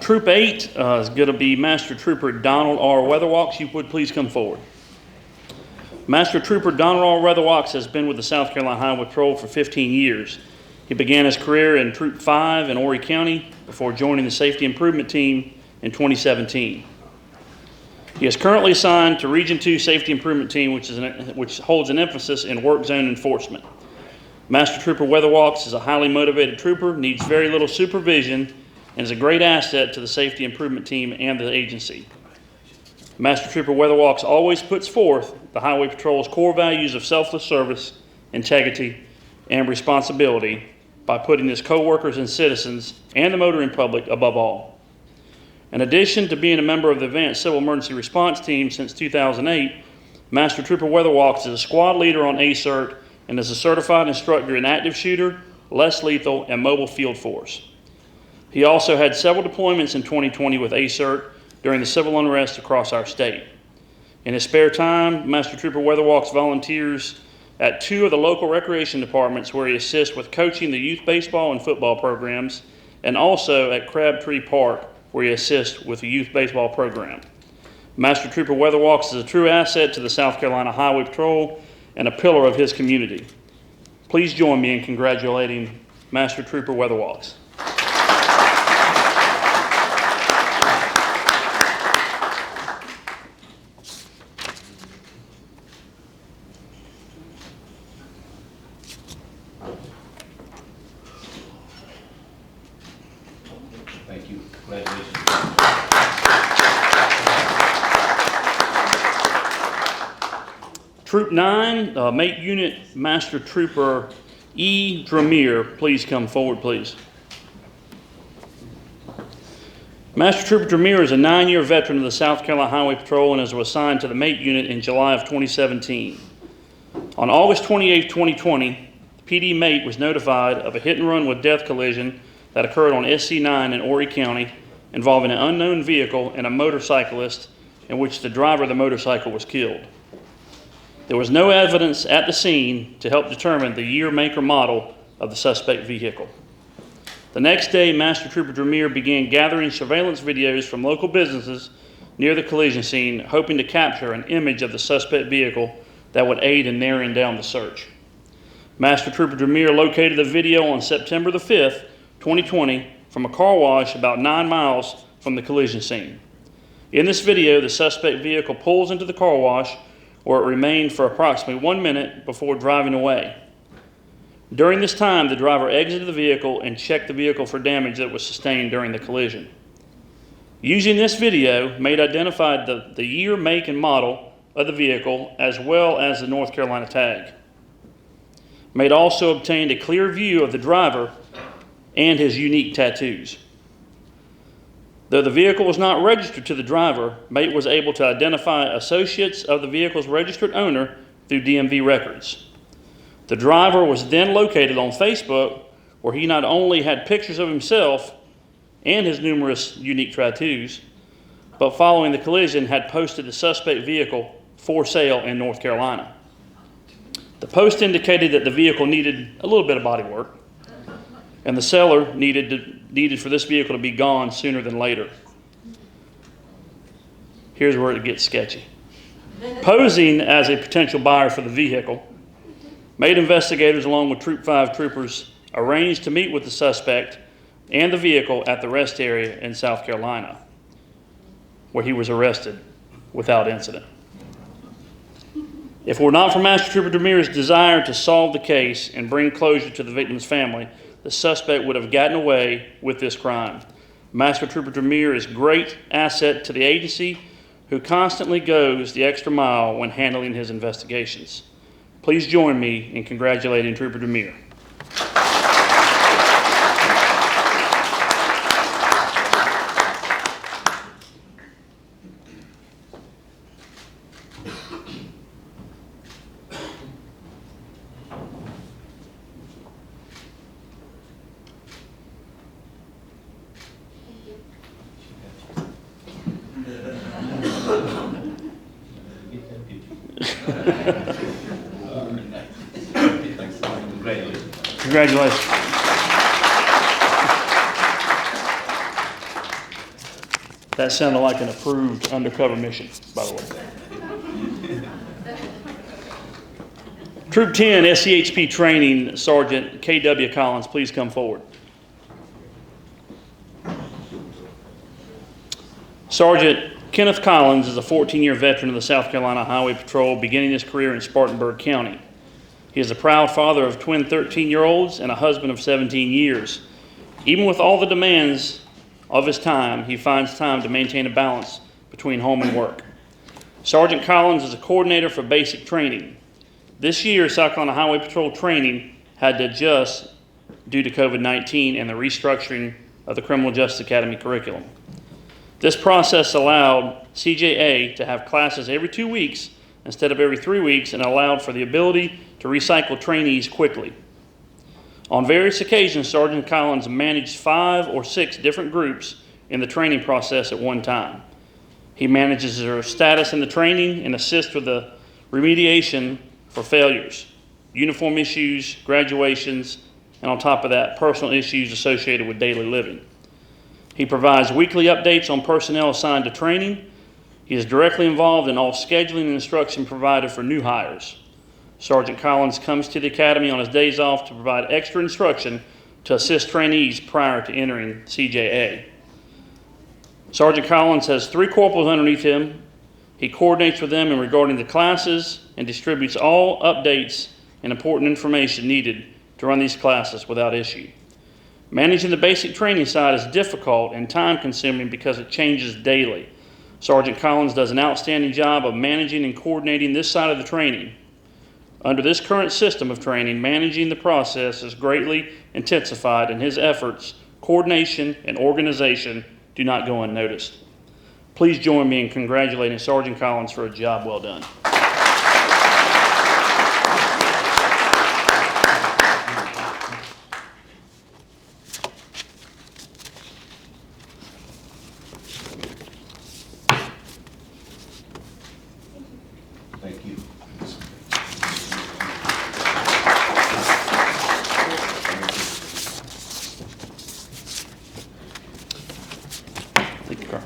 Speaker 1: Troop 8 is going to be Master Trooper Donald R. Weatherwalks. You would please come forward. Master Trooper Donald R. Weatherwalks has been with the South Carolina Highway Patrol for 15 years. He began his career in Troop 5 in Horry County before joining the Safety Improvement Team in 2017. He is currently assigned to Region 2 Safety Improvement Team, which holds an emphasis in work zone enforcement. Master Trooper Weatherwalks is a highly motivated trooper, needs very little supervision, and is a great asset to the Safety Improvement Team and the agency. Master Trooper Weatherwalks always puts forth the Highway Patrol's core values of selfless service, integrity, and responsibility by putting his co-workers and citizens and the motoring public above all. In addition to being a member of the Advanced Civil Emergency Response Team since 2008, Master Trooper Weatherwalks is a squad leader on ACERT and is a certified instructor in active shooter, less lethal, and mobile field force. He also had several deployments in 2020 with ACERT during the civil unrest across our state. In his spare time, Master Trooper Weatherwalks volunteers at 2 of the local recreation departments where he assists with coaching the youth baseball and football programs, and also at Crabtree Park where he assists with the youth baseball program. Master Trooper Weatherwalks is a true asset to the South Carolina Highway Patrol and a pillar of his community. Please join me in congratulating Master Trooper Weatherwalks.
Speaker 4: Thank you. Congratulations.
Speaker 1: Troop 9, Mate Unit Master Trooper E. Dramere, please come forward, please. Master Trooper Dramere is a 9-year veteran of the South Carolina Highway Patrol and was assigned to the Mate Unit in July of 2017. On August 28, 2020, the Pee Dee Mate was notified of a hit-and-run with death collision that occurred on SC9 in Horry County involving an unknown vehicle and a motorcyclist in which the driver of the motorcycle was killed. There was no evidence at the scene to help determine the year, make, or model of the suspect vehicle. The next day, Master Trooper Dramere began gathering surveillance videos from local businesses near the collision scene, hoping to capture an image of the suspect vehicle that would aid in narrowing down the search. Master Trooper Dramere located the video on September the 5th, 2020, from a car wash about 9 miles from the collision scene. In this video, the suspect vehicle pulls into the car wash where it remained for approximately 1 minute before driving away. During this time, the driver exited the vehicle and checked the vehicle for damage that was sustained during the collision. Using this video, Mate identified the year, make, and model of the vehicle as well as the North Carolina tag. Mate also obtained a clear view of the driver and his unique tattoos. Though the vehicle was not registered to the driver, Mate was able to identify associates of the vehicle's registered owner through DMV records. The driver was then located on Facebook, where he not only had pictures of himself and his numerous unique tattoos, but following the collision had posted the suspect vehicle for sale in North Carolina. The post indicated that the vehicle needed a little bit of body work, and the seller needed for this vehicle to be gone sooner than later. Here's where it gets sketchy. Posing as a potential buyer for the vehicle, Mate investigators along with Troop 5 troopers arranged to meet with the suspect and the vehicle at the rest area in South Carolina, where he was arrested without incident. If it were not for Master Trooper Dramere's desire to solve the case and bring closure to the victim's family, the suspect would have gotten away with this crime. Master Trooper Dramere is a great asset to the agency who constantly goes the extra mile when handling his investigations. Please join me in congratulating Trooper Dramere. Congratulations. That sounded like an approved undercover mission, by the way. Troop 10, SCHP Training Sergeant K.W. Collins, please come forward. Sergeant Kenneth Collins is a 14-year veteran of the South Carolina Highway Patrol, beginning his career in Spartanburg County. He is a proud father of twin 13-year-olds and a husband of 17 years. Even with all the demands of his time, he finds time to maintain a balance between home and work. Sergeant Collins is a coordinator for basic training. This year, South Carolina Highway Patrol training had to adjust due to COVID-19 and the restructuring of the Criminal Justice Academy curriculum. This process allowed CJA to have classes every 2 weeks instead of every 3 weeks and allowed for the ability to recycle trainees quickly. On various occasions, Sergeant Collins managed 5 or 6 different groups in the training process at one time. He manages their status in the training and assists with the remediation for failures, uniform issues, graduations, and on top of that, personal issues associated with daily living. He provides weekly updates on personnel assigned to training. He is directly involved in all scheduling and instruction provided for new hires. Sergeant Collins comes to the academy on his days off to provide extra instruction to assist trainees prior to entering CJA. Sergeant Collins has 3 corporals underneath him. He coordinates with them in regarding the classes and distributes all updates and important information needed to run these classes without issue. Managing the basic training side is difficult and time-consuming because it changes daily. Sergeant Collins does an outstanding job of managing and coordinating this side of the training. Under this current system of training, managing the process is greatly intensified, and his efforts, coordination, and organization do not go unnoticed. Please join me in congratulating Sergeant Collins for a job well done.
Speaker 4: Thank you.
Speaker 1: Thank you, Carl.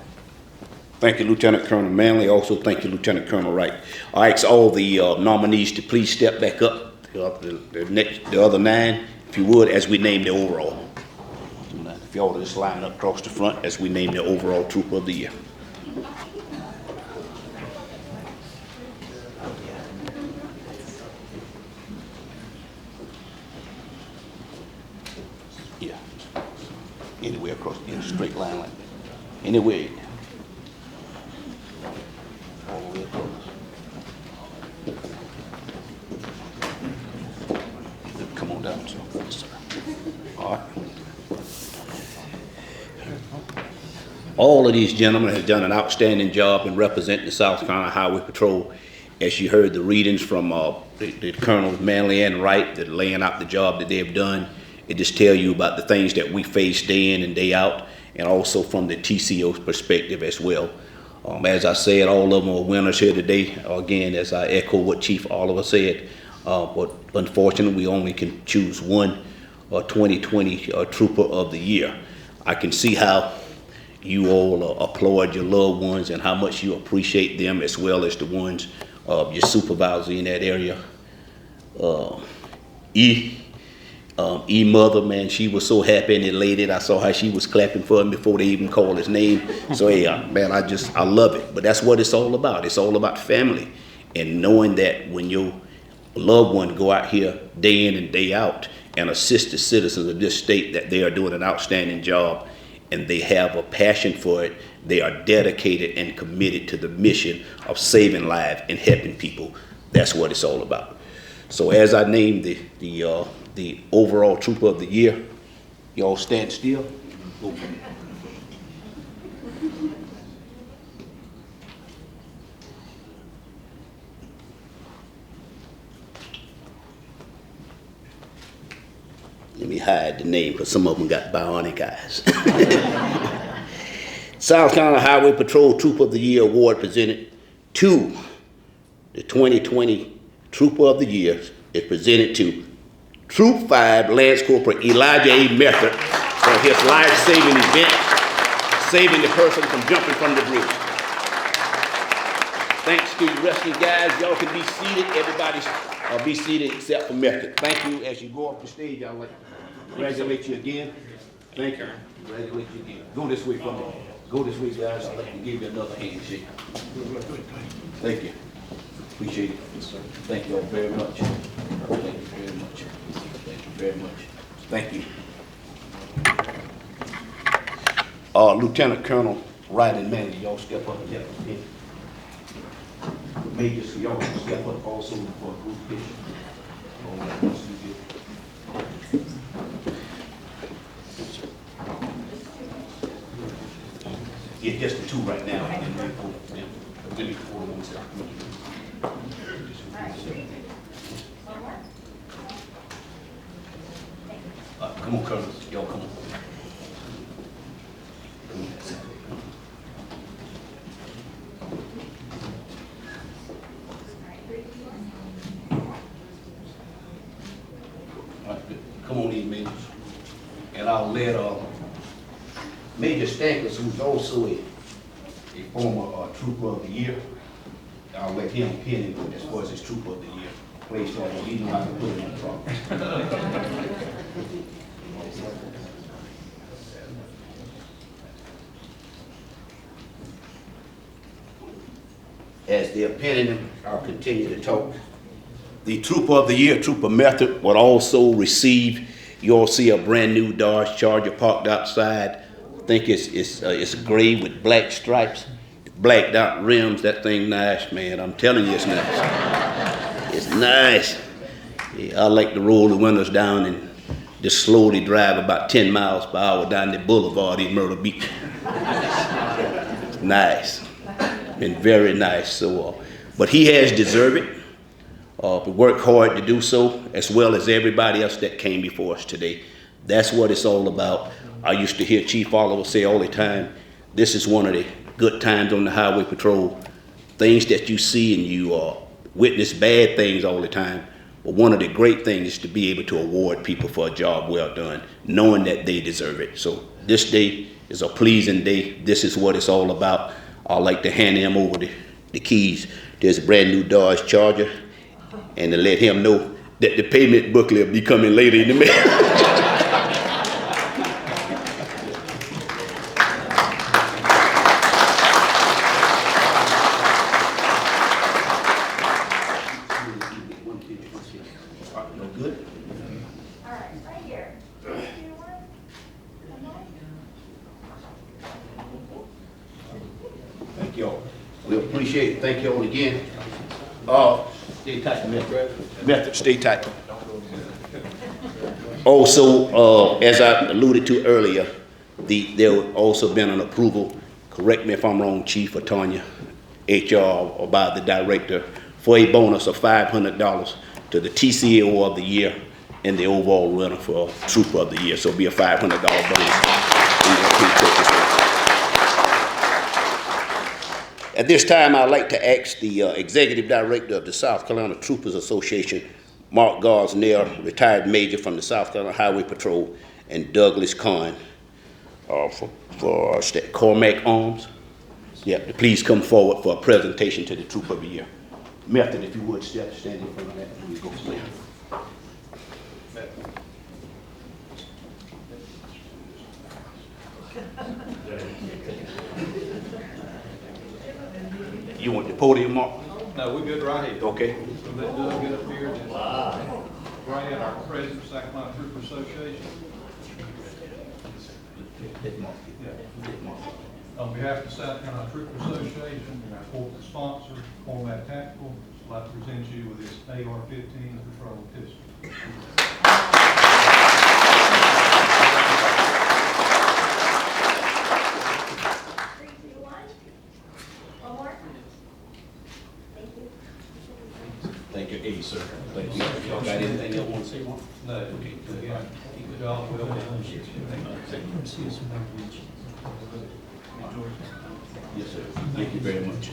Speaker 4: Thank you, Lieutenant Colonel Manley. Also, thank you, Lieutenant Colonel Wright. I ask all the nominees to please step back up, the other 9, if you would, as we name the overall. If y'all just line up across the front as we name the overall Trooper of the Year. Yeah. Anywhere across, in a straight line like that. Anywhere. All the way across. Come on down, sir. All right. All of these gentlemen have done an outstanding job in representing the South Carolina Highway Patrol. As you heard the readings from the Colonels Manley and Wright, that laying out the job that they've done, it just tells you about the things that we face day in and day out, and also from the TCO's perspective as well. As I said, all of them are winners here today. Again, as I echo what Chief Oliver said, but unfortunately, we only can choose one 2020 Trooper of the Year. I can see how you all applaud your loved ones and how much you appreciate them, as well as the ones of your supervisor in that area. Mother, man, she was so happy and elated. I saw how she was clapping for him before they even called his name. So, hey, man, I love it. But that's what it's all about. It's all about family. And knowing that when your loved one go out here day in and day out and assist the citizens of this state, that they are doing an outstanding job and they have a passion for it, they are dedicated and committed to the mission of saving lives and helping people. That's what it's all about. So as I named the overall Trooper of the Year, y'all stand still. Let me hide the name because some of them got bionic eyes. South Carolina Highway Patrol Trooper of the Year Award presented to the 2020 Trooper of the Year is presented to Troop 5 Lance Corporal Elijah A. Metherd for his life-saving event, saving the person from jumping from the bridge. Thanks to the rest of you guys. Y'all can be seated. Everybody be seated except for Method. Thank you. As you go up the stage, I'd like to congratulate you again. Thank you. Congratulate you again. Go this way for me. Go this way, guys. I'd like to give you another handshake. Thank you. Appreciate it. Thank you all very much. Thank you very much. Thank you very much. Thank you. Lieutenant Colonel Wright and Manley, y'all step up and help me. Majors, so y'all can step up also for a group picture. Yeah, just the two right now. And then we'll go one second. Come on, Colonel. Y'all come on. All right, good. Come on in, Major. And I'll let Major Statewide Stankus, who's also a former Trooper of the Year. I'll let him pin him as far as his Trooper of the Year. Place that he know how to put it in the front. As they're pinning him, I'll continue to talk. The Trooper of the Year, Trooper Metherd, will also receive, you'll see a brand new Dodge Charger parked outside. I think it's gray with black stripes, blacked out rims. That thing nice, man. I'm telling you, it's nice. It's nice. Yeah, I like to roll the windows down and just slowly drive about 10 miles per hour down the boulevard in Myrtle Beach. It's nice. Been very nice. So, but he has deserved it. We worked hard to do so, as well as everybody else that came before us today. That's what it's all about. I used to hear Chief Oliver say all the time, this is one of the good times on the highway patrol. Things that you see and you witness bad things all the time. But one of the great things is to be able to award people for a job well done, knowing that they deserve it. So this day is a pleasing day. This is what it's all about. I'd like to hand him over the keys to his brand new Dodge Charger and to let him know that the payment booklet will be coming later in the mail.
Speaker 6: All right, right here. 3, 2, 1. Come on.
Speaker 4: Thank y'all. We appreciate it. Thank y'all again. Stay tight, Metherd, stay tight. Also, as I alluded to earlier, there also been an approval, correct me if I'm wrong, Chief or Tanya, HR or by the director, for a bonus of $500 to the TCO of the year and the overall winner for Trooper of the Year. So it'll be a $500 bonus. At this time, I'd like to ask the Executive Director of the South Carolina Troopers Association, Mark Garsnell, retired Major from the South Carolina Highway Patrol, and Douglas Kahn for Cormac Arms. Yeah, to please come forward for a presentation to the Trooper of the Year. Metherd, if you would, stand in front of that. Please go stand. You want the podium, Mark?
Speaker 9: No, we're good right here.
Speaker 4: Okay.
Speaker 9: So let Doug get up here and right in our president of South Carolina Trooper Association. On behalf of the South Carolina Trooper Association and our corporate sponsor, Cormac Tactical, I'd like to present you with this AR-15 patrol pistol.
Speaker 6: 3, 2, 1. One more. Thank you.
Speaker 4: Thank you, A, sir. Thank you. Y'all got anything y'all want to say, Mark?
Speaker 9: No, okay. Again, y'all will.
Speaker 4: Yes, sir. Thank you very much.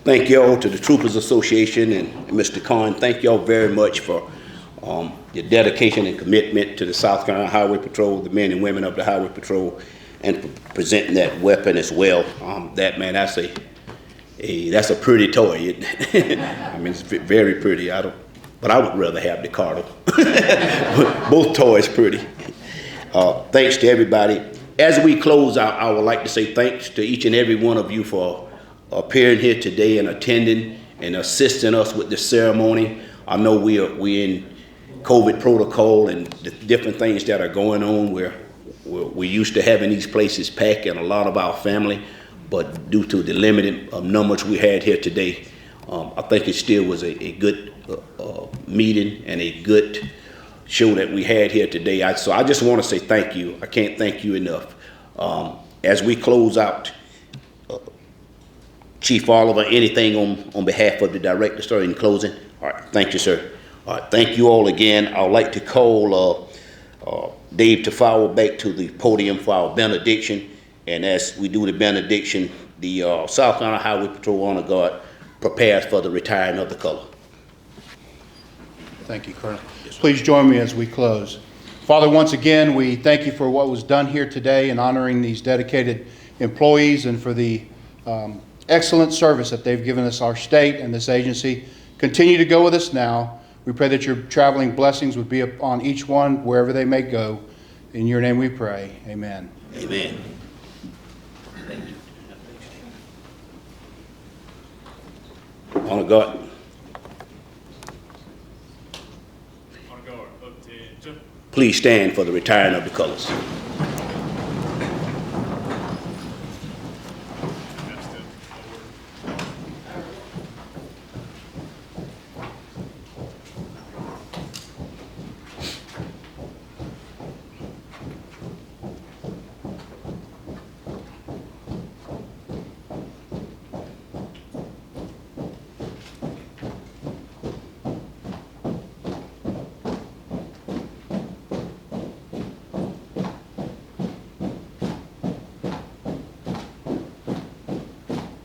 Speaker 4: Thank you all to the Troopers Association and Mr. Kahn. Thank you all very much for your dedication and commitment to the South Carolina Highway Patrol, the men and women of the Highway Patrol, and for presenting that weapon as well. That, man, that's a pretty toy. I mean, it's very pretty. But I would rather have the Carter. Both toys pretty. Thanks to everybody. As we close out, I would like to say thanks to each and every one of you for appearing here today and attending and assisting us with the ceremony. I know we're in COVID protocol and the different things that are going on. We're used to having these places packed and a lot of our family, but due to the limited numbers we had here today, I think it still was a good meeting and a good show that we had here today. So I just want to say thank you. I can't thank you enough. As we close out, Chief Oliver, anything on behalf of the director, sir, in closing? All right, thank you, sir. All right, thank you all again. I'd like to call Dave Tafaya back to the podium for our benediction. And as we do the benediction, the South Carolina Highway Patrol Honor Guard prepares for the retiring of the color.
Speaker 2: Thank you, Colonel. Please join me as we close. Father, once again, we thank you for what was done here today in honoring these dedicated employees and for the excellent service that they've given us, our state and this agency. Continue to go with us now. We pray that your traveling blessings would be upon each one wherever they may go. In your name we pray. Amen.
Speaker 4: Amen. Honor God.
Speaker 3: On guard, attention.
Speaker 4: Please stand for the retiring of the colors.
Speaker 3: Next step forward.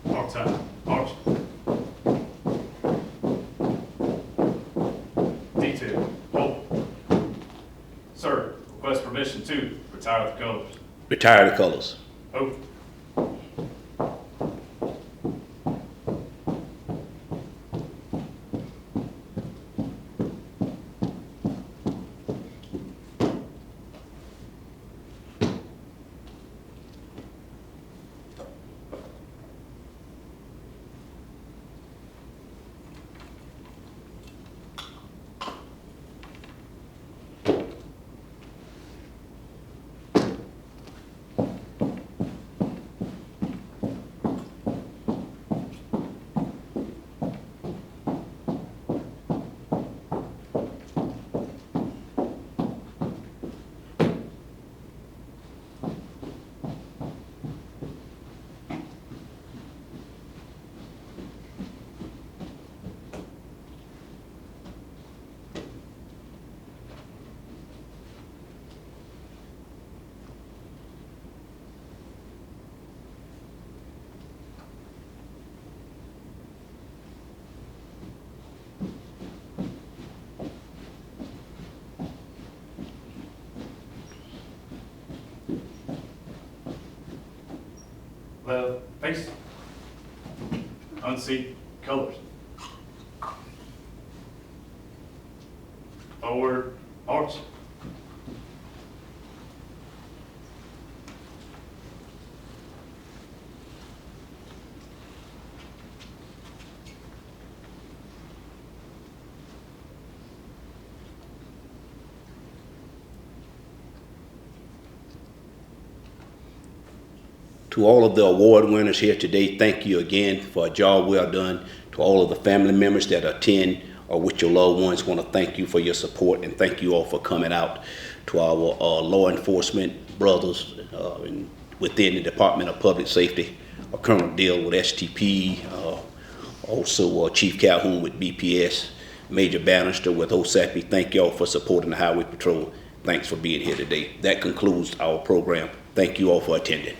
Speaker 3: Mark time. March. Detail. Hold. Sir, request permission to retire the colors.
Speaker 4: Retire the colors.
Speaker 3: Oath. Left face. Unseat colors. Forward march.
Speaker 4: To all of the award winners here today, thank you again for a job well done. To all of the family members that attend or with your loved ones, want to thank you for your support and thank you all for coming out. To our law enforcement brothers within the Department of Public Safety, Colonel Deal with STP, also Chief Calhoun with BPS, Major Bannister with OSAPI. Thank you all for supporting the Highway Patrol. Thanks for being here today. That concludes our program. Thank you all for attending.